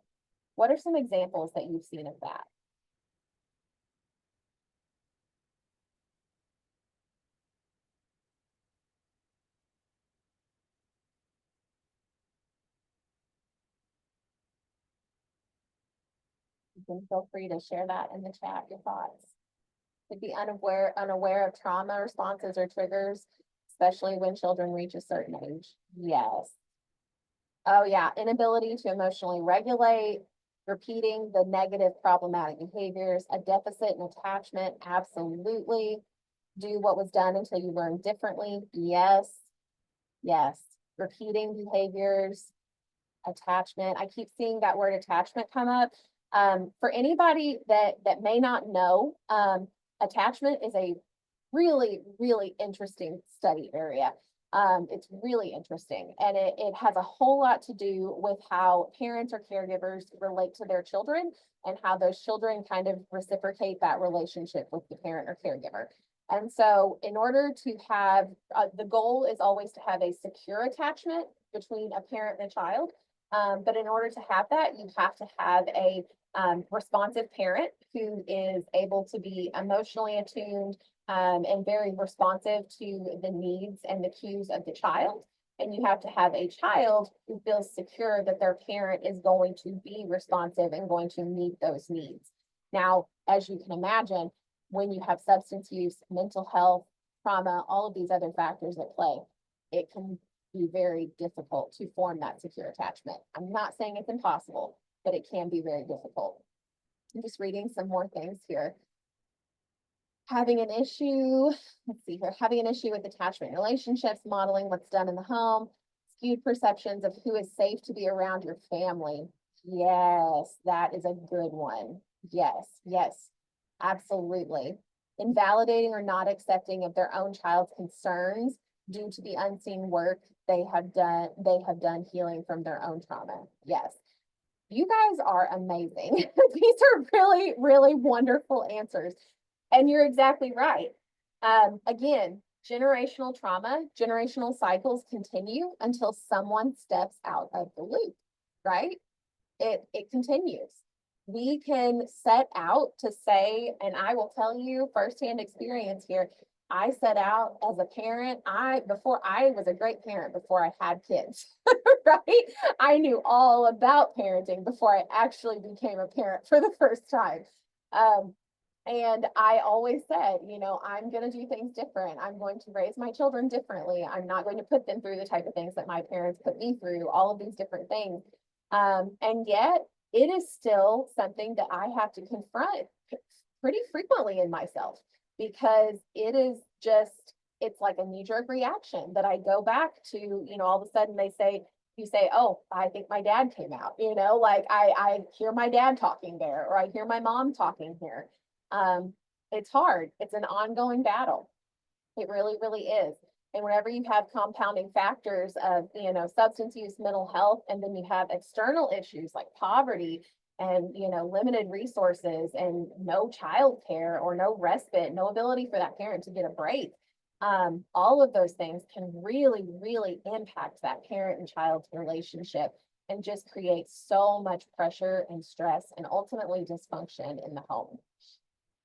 Speaker 1: What are some examples that you've seen of that? You can feel free to share that in the chat, your thoughts. Could be unaware of trauma responses or triggers, especially when children reach a certain age. Yes. Oh yeah, inability to emotionally regulate, repeating the negative problematic behaviors, a deficit in attachment, absolutely. Do what was done until you learn differently. Yes. Yes. Repeating behaviors, attachment. I keep seeing that word attachment come up. For anybody that may not know, attachment is a really, really interesting study area. It's really interesting, and it has a whole lot to do with how parents or caregivers relate to their children and how those children kind of reciprocate that relationship with the parent or caregiver. And so in order to have, the goal is always to have a secure attachment between a parent and a child. But in order to have that, you have to have a responsive parent who is able to be emotionally attuned and very responsive to the needs and the cues of the child. And you have to have a child who feels secure that their parent is going to be responsive and going to meet those needs. Now, as you can imagine, when you have substance use, mental health, trauma, all of these other factors at play, it can be very difficult to form that secure attachment. I'm not saying it's impossible, but it can be very difficult. I'm just reading some more things here. Having an issue, let's see here, having an issue with attachment relationships, modeling what's done in the home, skewed perceptions of who is safe to be around your family. Yes, that is a good one. Yes, yes, absolutely. Invalidating or not accepting of their own child's concerns due to the unseen work they have done healing from their own trauma. Yes. You guys are amazing. These are really, really wonderful answers. And you're exactly right. Again, generational trauma, generational cycles continue until someone steps out of the loop, right? It continues. We can set out to say, and I will tell you firsthand experience here, I set out as a parent. Before I was a great parent before I had kids, right? I knew all about parenting before I actually became a parent for the first time. And I always said, you know, I'm going to do things different. I'm going to raise my children differently. I'm not going to put them through the type of things that my parents put me through, all of these different things. And yet it is still something that I have to confront pretty frequently in myself, because it is just, it's like a knee-jerk reaction that I go back to, you know, all of a sudden you say, oh, I think my dad came out, you know, like I hear my dad talking there, or I hear my mom talking here. It's hard. It's an ongoing battle. It really, really is. And whenever you have compounding factors of, you know, substance use, mental health, and then you have external issues like poverty and, you know, limited resources and no childcare or no respite, no ability for that parent to get a break. All of those things can really, really impact that parent and child relationship and just create so much pressure and stress and ultimately dysfunction in the home.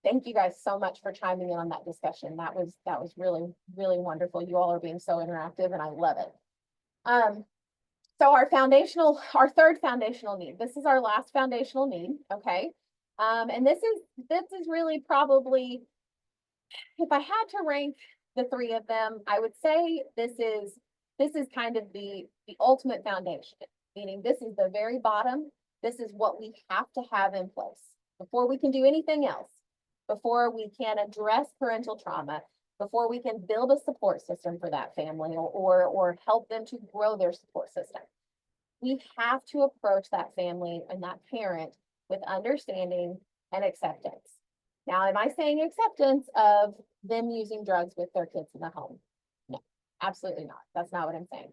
Speaker 1: Thank you guys so much for chiming in on that discussion. That was really, really wonderful. You all are being so interactive and I love it. So our third foundational need, this is our last foundational need. Okay. And this is really probably, if I had to rank the three of them, I would say this is kind of the ultimate foundation, meaning this is the very bottom. This is what we have to have in place before we can do anything else, before we can address parental trauma, before we can build a support system for that family or help them to grow their support system. We have to approach that family and that parent with understanding and acceptance. Now, am I saying acceptance of them using drugs with their kids in the home? No, absolutely not. That's not what I'm saying.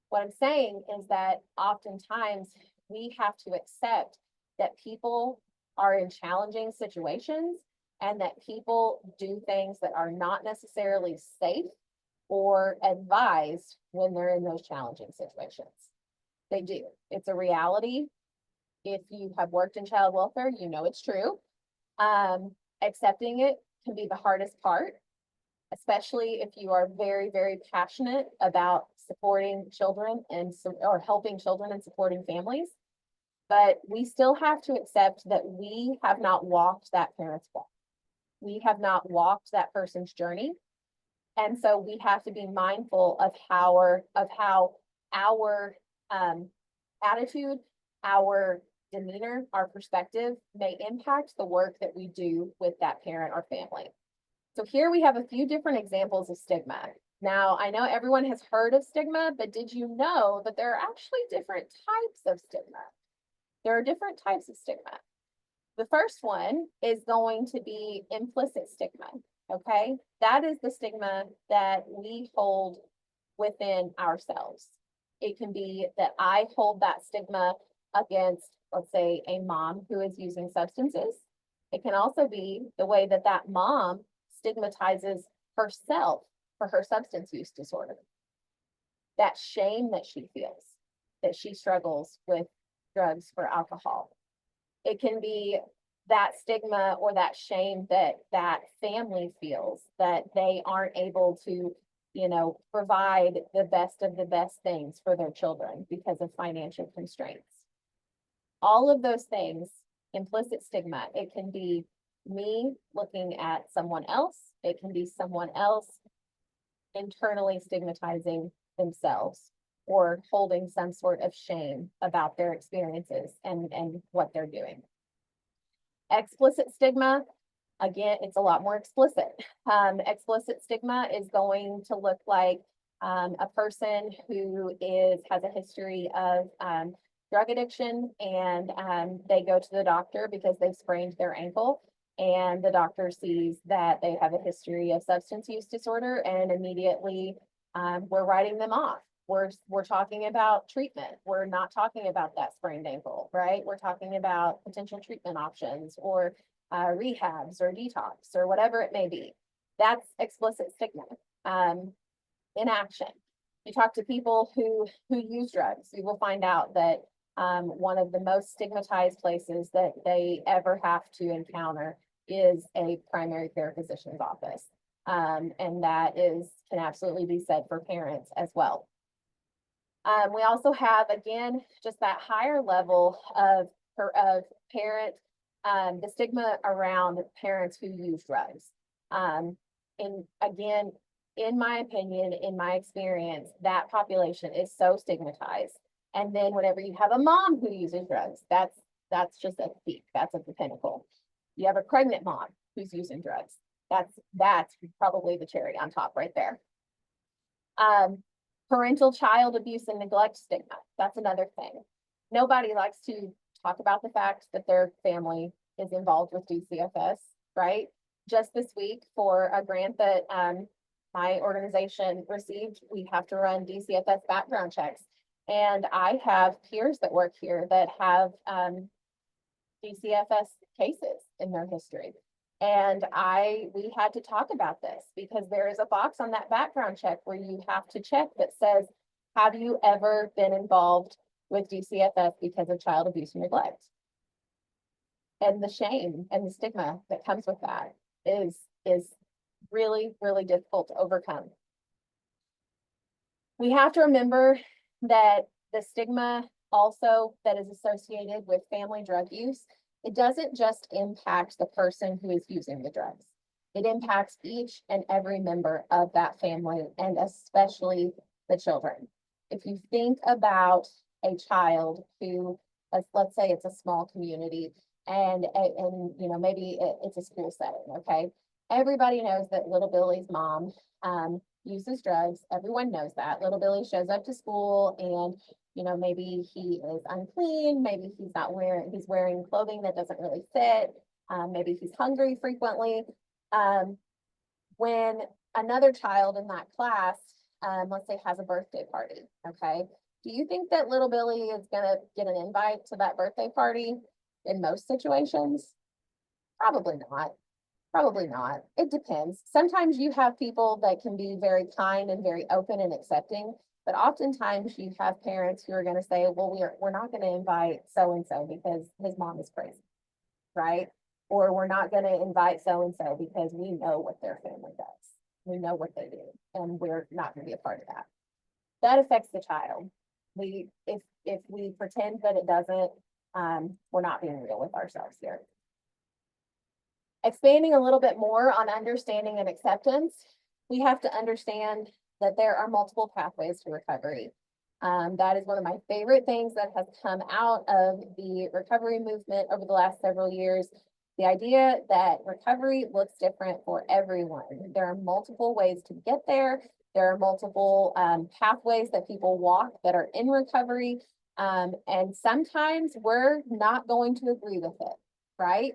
Speaker 1: What I'm saying is that oftentimes we have to accept that people are in challenging situations and that people do things that are not necessarily safe or advised when they're in those challenging situations. They do. It's a reality. If you have worked in child welfare, you know it's true. Accepting it can be the hardest part, especially if you are very, very passionate about supporting children or helping children and supporting families. But we still have to accept that we have not walked that parent's walk. We have not walked that person's journey. And so we have to be mindful of how our attitude, our demeanor, our perspective may impact the work that we do with that parent or family. So here we have a few different examples of stigma. Now, I know everyone has heard of stigma, but did you know that there are actually different types of stigma? There are different types of stigma. The first one is going to be implicit stigma, okay? That is the stigma that we hold within ourselves. It can be that I hold that stigma against, let's say, a mom who is using substances. It can also be the way that that mom stigmatizes herself for her substance use disorder. That shame that she feels, that she struggles with drugs or alcohol. It can be that stigma or that shame that that family feels that they aren't able to, you know, provide the best of the best things for their children because of financial constraints. All of those things, implicit stigma, it can be me looking at someone else. It can be someone else internally stigmatizing themselves or holding some sort of shame about their experiences and what they're doing. Explicit stigma, again, it's a lot more explicit. Explicit stigma is going to look like a person who has a history of drug addiction, and they go to the doctor because they've sprained their ankle, and the doctor sees that they have a history of substance use disorder, and immediately we're writing them off. We're talking about treatment. We're not talking about that sprained ankle, right? We're talking about potential treatment options or rehabs or detox or whatever it may be. That's explicit stigma. In action, you talk to people who use drugs, you will find out that one of the most stigmatized places that they ever have to encounter is a primary care physician's office. And that can absolutely be said for parents as well. We also have, again, just that higher level of parent, the stigma around parents who use drugs. And again, in my opinion, in my experience, that population is so stigmatized. And then whenever you have a mom who uses drugs, that's just a peak, that's at the pinnacle. You have a pregnant mom who's using drugs. That's probably the cherry on top right there. Parental child abuse and neglect stigma. That's another thing. Nobody likes to talk about the fact that their family is involved with DCFS, right? Just this week, for a grant that my organization received, we have to run DCFS background checks. And I have peers that work here that have DCFS cases in their history. And we had to talk about this because there is a box on that background check where you have to check that says, have you ever been involved with DCFS because of child abuse and neglect? And the shame and the stigma that comes with that is really, really difficult to overcome. We have to remember that the stigma also that is associated with family drug use, it doesn't just impact the person who is using the drugs. It impacts each and every member of that family, and especially the children. If you think about a child who, let's say it's a small community, and you know, maybe it's a school setting, okay? Everybody knows that little Billy's mom uses drugs. Everyone knows that. Little Billy shows up to school and, you know, maybe he is unclean. Maybe he's wearing clothing that doesn't really fit. Maybe he's hungry frequently. When another child in that class, let's say, has a birthday party, okay? Do you think that little Billy is gonna get an invite to that birthday party in most situations? Probably not. Probably not. It depends. Sometimes you have people that can be very kind and very open and accepting, but oftentimes you have parents who are going to say, well, we're not going to invite so-and-so because his mom is crazy, right? Or we're not going to invite so-and-so because we know what their family does. We know what they do, and we're not going to be a part of that. That affects the child. If we pretend that it doesn't, we're not being real with ourselves here. Expanding a little bit more on understanding and acceptance, we have to understand that there are multiple pathways to recovery. That is one of my favorite things that has come out of the recovery movement over the last several years. The idea that recovery looks different for everyone. There are multiple ways to get there. There are multiple pathways that people walk that are in recovery. And sometimes we're not going to agree with it, right?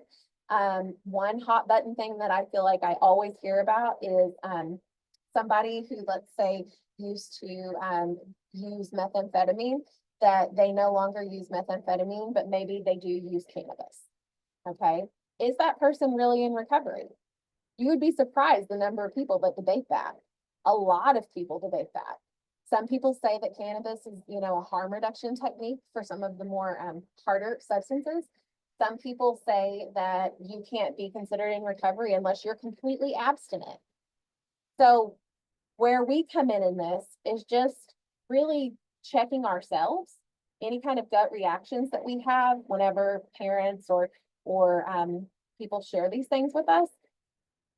Speaker 1: One hot button thing that I feel like I always hear about is somebody who, let's say, used to use methamphetamine, that they no longer use methamphetamine, but maybe they do use cannabis. Okay, is that person really in recovery? You would be surprised the number of people that debate that. A lot of people debate that. Some people say that cannabis is, you know, a harm reduction technique for some of the more harder substances. Some people say that you can't be considered in recovery unless you're completely abstinent. So where we come in this is just really checking ourselves, any kind of gut reactions that we have whenever parents or people share these things with us,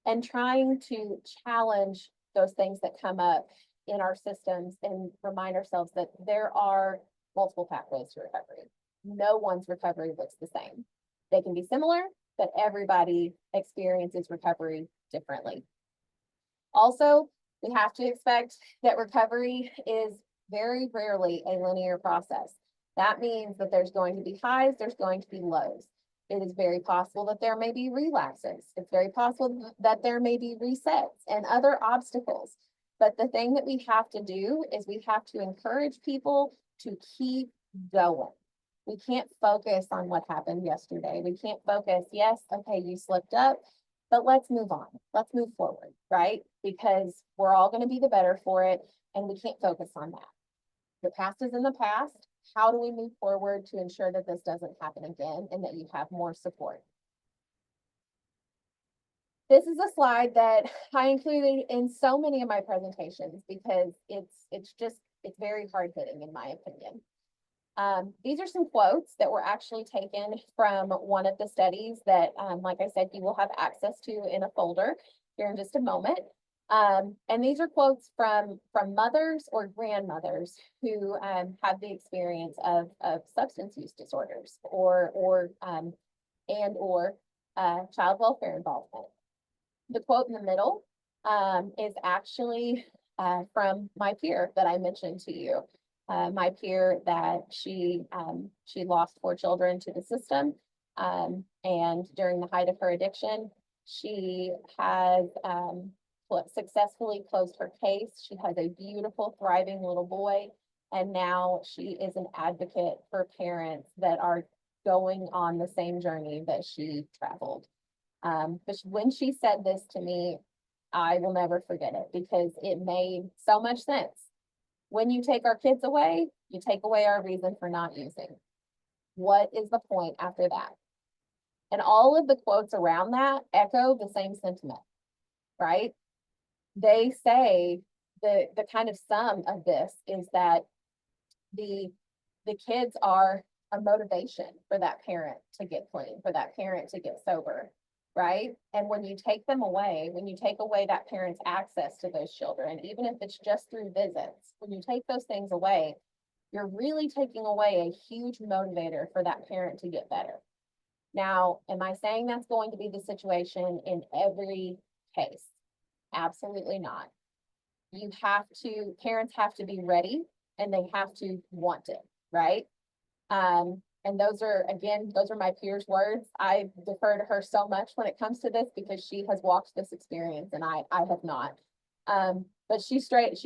Speaker 1: and trying to challenge those things that come up in our systems and remind ourselves that there are multiple pathways to recovery. No one's recovery looks the same. They can be similar, but everybody experiences recovery differently. Also, we have to expect that recovery is very rarely a linear process. That means that there's going to be highs, there's going to be lows. It is very possible that there may be relapses. It's very possible that there may be resets and other obstacles. But the thing that we have to do is we have to encourage people to keep going. We can't focus on what happened yesterday. We can't focus, yes, okay, you slipped up, but let's move on. Let's move forward, right? Because we're all going to be the better for it, and we can't focus on that. The past is in the past. How do we move forward to ensure that this doesn't happen again and that you have more support? This is a slide that I included in so many of my presentations because it's very hard hitting in my opinion. These are some quotes that were actually taken from one of the studies that, like I said, you will have access to in a folder here in just a moment. And these are quotes from mothers or grandmothers who have the experience of substance use disorders or child welfare involvement. The quote in the middle is actually from my peer that I mentioned to you. My peer that she lost 4 children to the system, and during the height of her addiction, she has successfully closed her case. She has a beautiful, thriving little boy, and now she is an advocate for parents that are going on the same journey that she traveled. But when she said this to me, I will never forget it because it made so much sense. When you take our kids away, you take away our reason for not using. What is the point after that? And all of the quotes around that echo the same sentiment, right? They say the kind of sum of this is that the kids are a motivation for that parent to get clean, for that parent to get sober, right? And when you take them away, when you take away that parent's access to those children, even if it's just through visits, when you take those things away, you're really taking away a huge motivator for that parent to get better. Now, am I saying that's going to be the situation in every case? Absolutely not. Parents have to be ready and they have to want it, right? And those are my peer's words. I defer to her so much when it comes to this because she has walked this experience and I have not. But she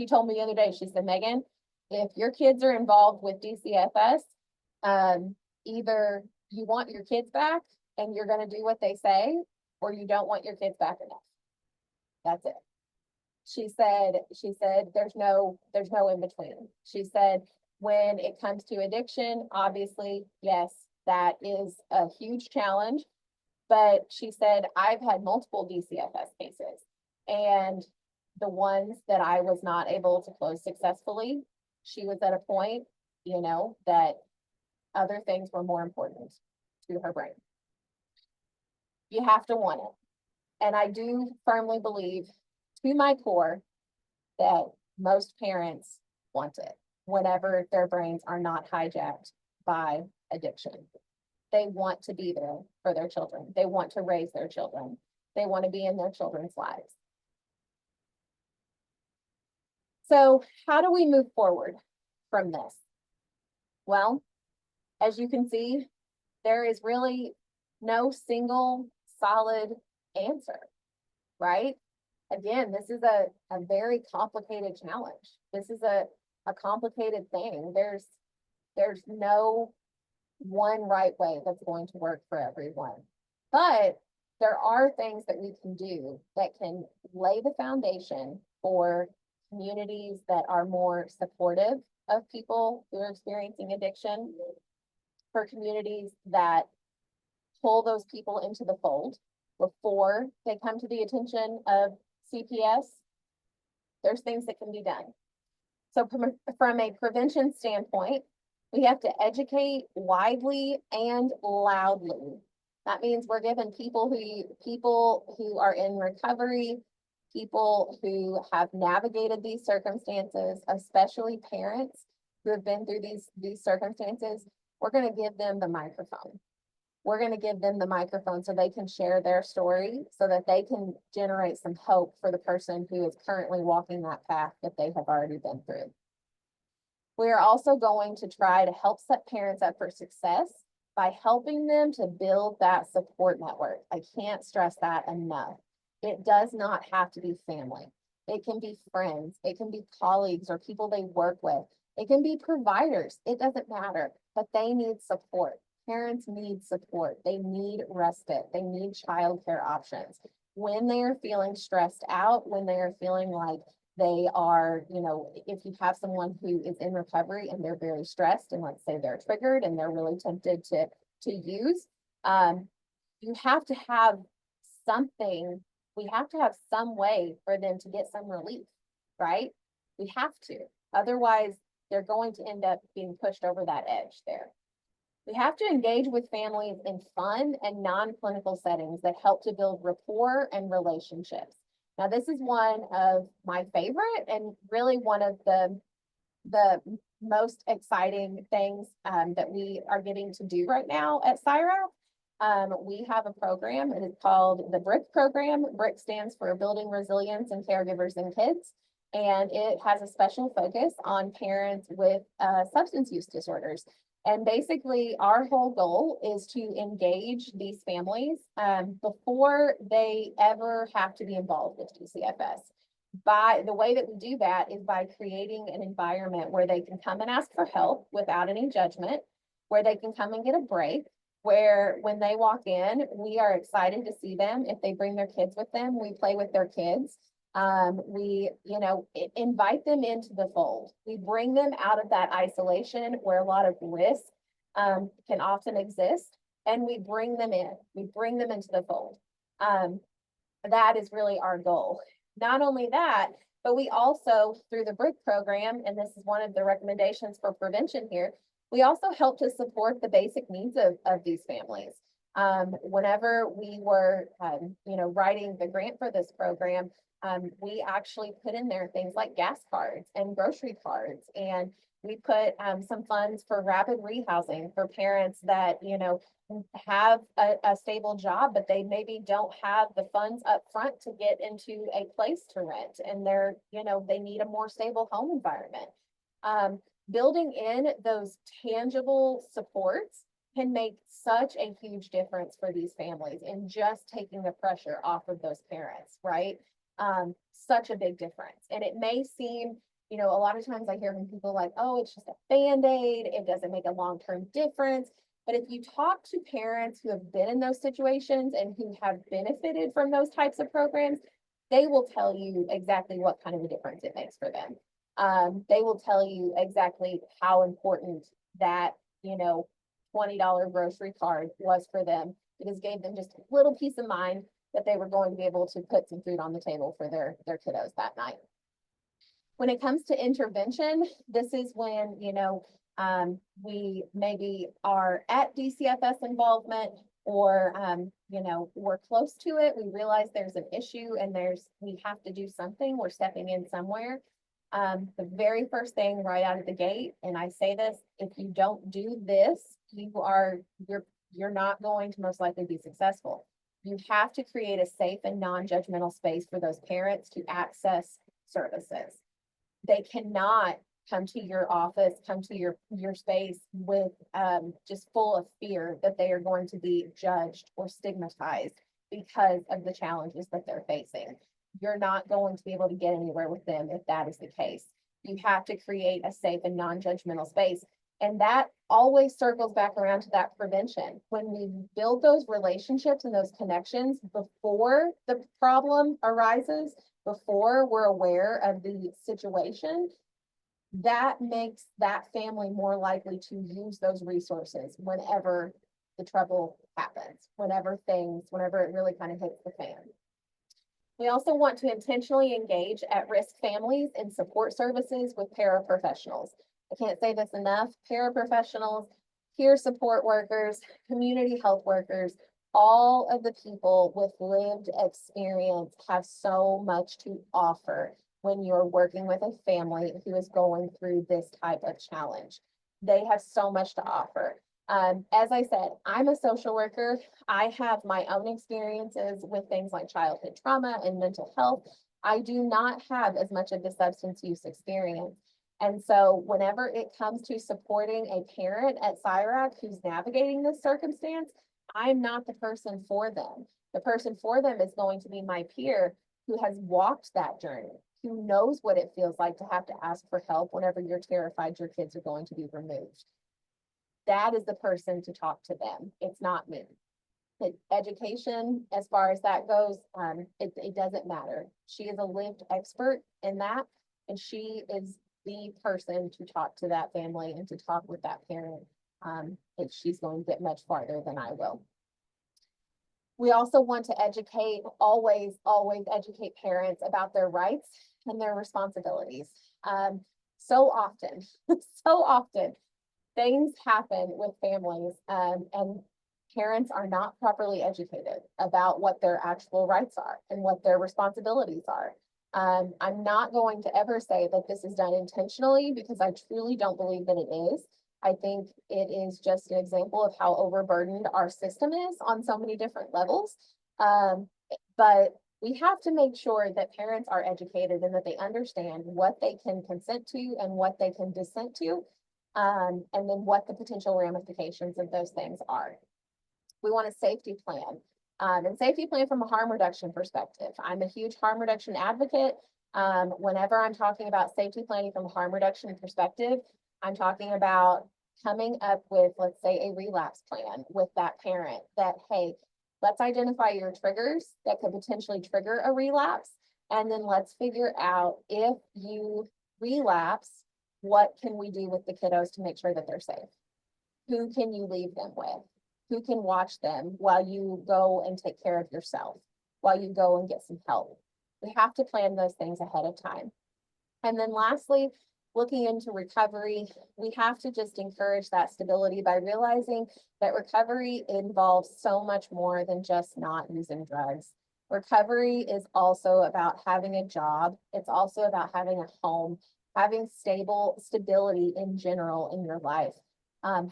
Speaker 1: told me the other day, she said, Megan, if your kids are involved with DCFS, either you want your kids back and you're going to do what they say, or you don't want your kids back enough. That's it. She said, there's no in between. She said, when it comes to addiction, obviously, yes, that is a huge challenge. But she said, I've had multiple DCFS cases, and the ones that I was not able to close successfully, she was at a point, that other things were more important to her brain. You have to want it. And I do firmly believe to my core that most parents want it whenever their brains are not hijacked by addiction. They want to be there for their children. They want to raise their children. They want to be in their children's lives. So how do we move forward from this? Well, as you can see, there is really no single solid answer, right? Again, this is a very complicated challenge. This is a complicated thing. There's no one right way that's going to work for everyone. But there are things that we can do that can lay the foundation for communities that are more supportive of people who are experiencing addiction, for communities that pull those people into the fold before they come to the attention of CPS. There's things that can be done. So from a prevention standpoint, we have to educate widely and loudly. That means we're giving people who are in recovery people who have navigated these circumstances, especially parents who have been through these circumstances. We're going to give them the microphone. We're going to give them the microphone so they can share their story, so that they can generate some hope for the person who is currently walking that path that they have already been through. We are also going to try to help set parents up for success by helping them to build that support network. I can't stress that enough. It does not have to be family. It can be friends. It can be colleagues or people they work with. It can be providers. It doesn't matter, but they need support. Parents need support. They need respite. They need childcare options. When they are feeling stressed out, when they are feeling like they are, if you have someone who is in recovery and they're very stressed, and let's say they're triggered and they're really tempted to use, you have to have something. We have to have some way for them to get some relief, right? We have to. Otherwise, they're going to end up being pushed over that edge there. We have to engage with families in fun and non-clinical settings that help to build rapport and relationships. Now, this is one of my favorite and really one of the most exciting things that we are getting to do right now at CIRA. We have a program, and it's called the BRIC program. BRIC stands for Building Resilience in Caregivers and Kids, and it has a special focus on parents with substance use disorders. And basically, our whole goal is to engage these families before they ever have to be involved with DCFS. By the way that we do that is by creating an environment where they can come and ask for help without any judgment, where they can come and get a break, where when they walk in, we are excited to see them. If they bring their kids with them, we play with their kids. We, invite them into the fold. We bring them out of that isolation where a lot of risk can often exist, and we bring them in. We bring them into the fold. That is really our goal. Not only that, but we also, through the BRIC program, and this is one of the recommendations for prevention here, we also help to support the basic needs of these families. Whenever we were, writing the grant for this program, we actually put in there things like gas cards and grocery cards, and we put some funds for rapid rehousing for parents that, have a stable job, but they maybe don't have the funds up front to get into a place to rent, and they're, they need a more stable home environment. Building in those tangible supports can make such a huge difference for these families and just taking the pressure off of those parents, right? Such a big difference. And it may seem, a lot of times I hear from people like, oh, it's just a Band-Aid. It doesn't make a long-term difference. But if you talk to parents who have been in those situations and who have benefited from those types of programs, they will tell you exactly what kind of a difference it makes for them. They will tell you exactly how important that, $20 grocery card was for them. It just gave them just a little peace of mind that they were going to be able to put some food on the table for their kiddos that night. When it comes to intervention, this is when, we maybe are at DCFS involvement, or, we're close to it. We realize there's an issue and we have to do something. We're stepping in somewhere. The very first thing right out of the gate, and I say this, if you don't do this, you're not going to most likely be successful. You have to create a safe and non-judgmental space for those parents to access services. They cannot come to your office, come to your space with just full of fear that they are going to be judged or stigmatized because of the challenges that they're facing. You're not going to be able to get anywhere with them if that is the case. You have to create a safe and non-judgmental space. And that always circles back around to that prevention. When we build those relationships and those connections before the problem arises, before we're aware of the situation, that makes that family more likely to use those resources whenever the trouble happens, whenever it really kind of hits the fan. We also want to intentionally engage at-risk families in support services with paraprofessionals. I can't say this enough. Paraprofessionals, peer support workers, community health workers all of the people with lived experience have so much to offer when you're working with a family who is going through this type of challenge. They have so much to offer. As I said, I'm a social worker. I have my own experiences with things like childhood trauma and mental health. I do not have as much of the substance use experience. And so whenever it comes to supporting a parent at CIRAC who's navigating this circumstance, I'm not the person for them. The person for them is going to be my peer who has walked that journey, who knows what it feels like to have to ask for help whenever you're terrified your kids are going to be removed. That is the person to talk to them. It's not me. The education, as far as that goes, it doesn't matter. She is a lived expert in that, and she is the person to talk to that family and to talk with that parent. If she's going to get much farther than I will. We also want to educate, always educate parents about their rights and their responsibilities. So often, so often, things happen with families, and parents are not properly educated about what their actual rights are and what their responsibilities are. I'm not going to ever say that this is done intentionally because I truly don't believe that it is. I think it is just an example of how overburdened our system is on so many different levels. But we have to make sure that parents are educated and that they understand what they can consent to and what they can dissent to, and then what the potential ramifications of those things are. We want a safety plan, and safety plan from a harm reduction perspective. I'm a huge harm reduction advocate. Whenever I'm talking about safety planning from a harm reduction perspective, I'm talking about coming up with, let's say, a relapse plan with that parent that, hey, let's identify your triggers that could potentially trigger a relapse. And then let's figure out if you relapse, what can we do with the kiddos to make sure that they're safe? Who can you leave them with? Who can watch them while you go and take care of yourself, while you go and get some help? We have to plan those things ahead of time. And then lastly, looking into recovery, we have to just encourage that stability by realizing that recovery involves so much more than just not using drugs. Recovery is also about having a job. It's also about having a home, having stability in general in your life,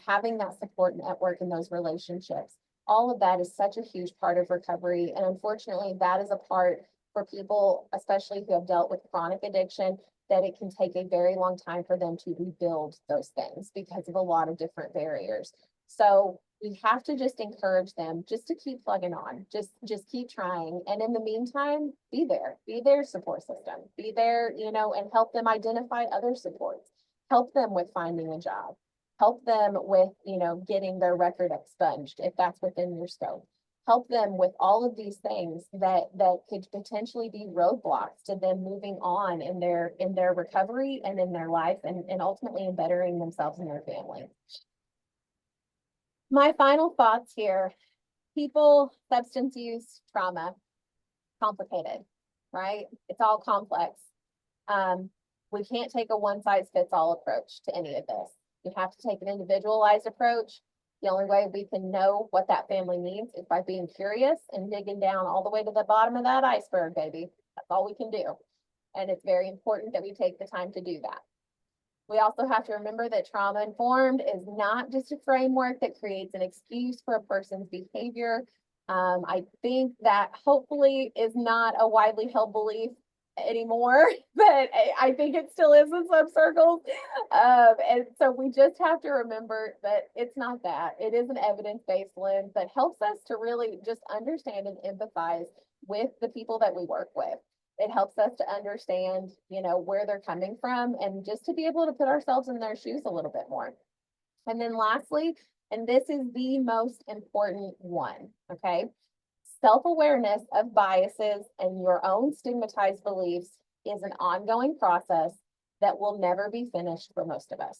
Speaker 1: having that support network in those relationships. All of that is such a huge part of recovery. And unfortunately, that is a part for people, especially who have dealt with chronic addiction, that it can take a very long time for them to rebuild those things because of a lot of different barriers. So we have to just encourage them just to keep plugging on, just keep trying. And in the meantime, be their support system, be there, and help them identify other supports, help them with finding a job, help them with, getting their record expunged if that's within your scope. Help them with all of these things that could potentially be roadblocks to them moving on in their recovery and in their life, and ultimately in bettering themselves and their family. My final thoughts here: people, substance use, trauma, complicated, right? It's all complex. We can't take a one-size-fits-all approach to any of this. You have to take an individualized approach. The only way we can know what that family needs is by being curious and digging down all the way to the bottom of that iceberg, baby. That's all we can do. And it's very important that we take the time to do that. We also have to remember that trauma-informed is not just a framework that creates an excuse for a person's behavior. I think that hopefully is not a widely held belief anymore, but I think it still is in some circles. And so we just have to remember that it's not that. It is an evidence-based lens that helps us to really just understand and empathize with the people that we work with. It helps us to understand, where they're coming from, and just to be able to put ourselves in their shoes a little bit more. And then lastly, and this is the most important one, okay? Self-awareness of biases and your own stigmatized beliefs is an ongoing process that will never be finished for most of us.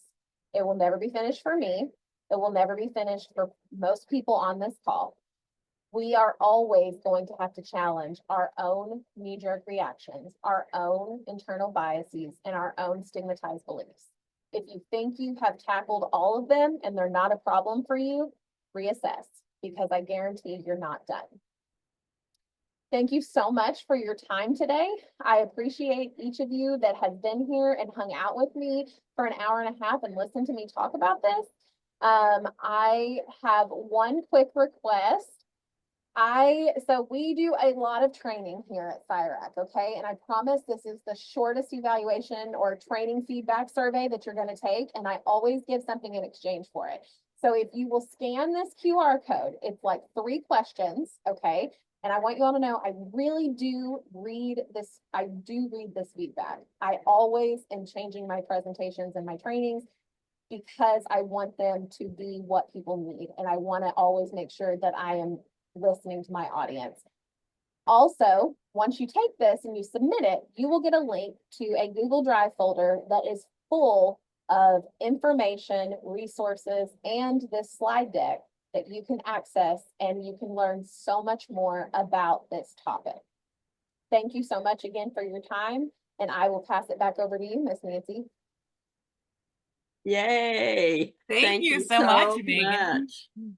Speaker 1: It will never be finished for me. It will never be finished for most people on this call. We are always going to have to challenge our own knee-jerk reactions, our own internal biases, and our own stigmatized beliefs. If you think you have tackled all of them and they're not a problem for you, reassess. because I guarantee you're not done. Thank you so much for your time today. I appreciate each of you that has been here and hung out with me for an hour and a half and listened to me talk about this. I have one quick request. So we do a lot of training here at CIRAC, okay? And I promise this is the shortest evaluation or training feedback survey that you're going to take, and I always give something in exchange for it. So if you will scan this QR code, it's like 3 questions, okay? And I want you all to know, I really do read this. I do read this feedback. I always am changing my presentations and my trainings because I want them to be what people need. And I want to always make sure that I am listening to my audience. Also, once you take this and you submit it, you will get a link to a Google Drive folder that is full of information, resources, and this slide deck that you can access, and you can learn so much more about this topic. Thank you so much again for your time, and I will pass it back over to you, Miss Nancy.
Speaker 2: Yay.
Speaker 3: Thank you so much, Megan.
Speaker 2: much.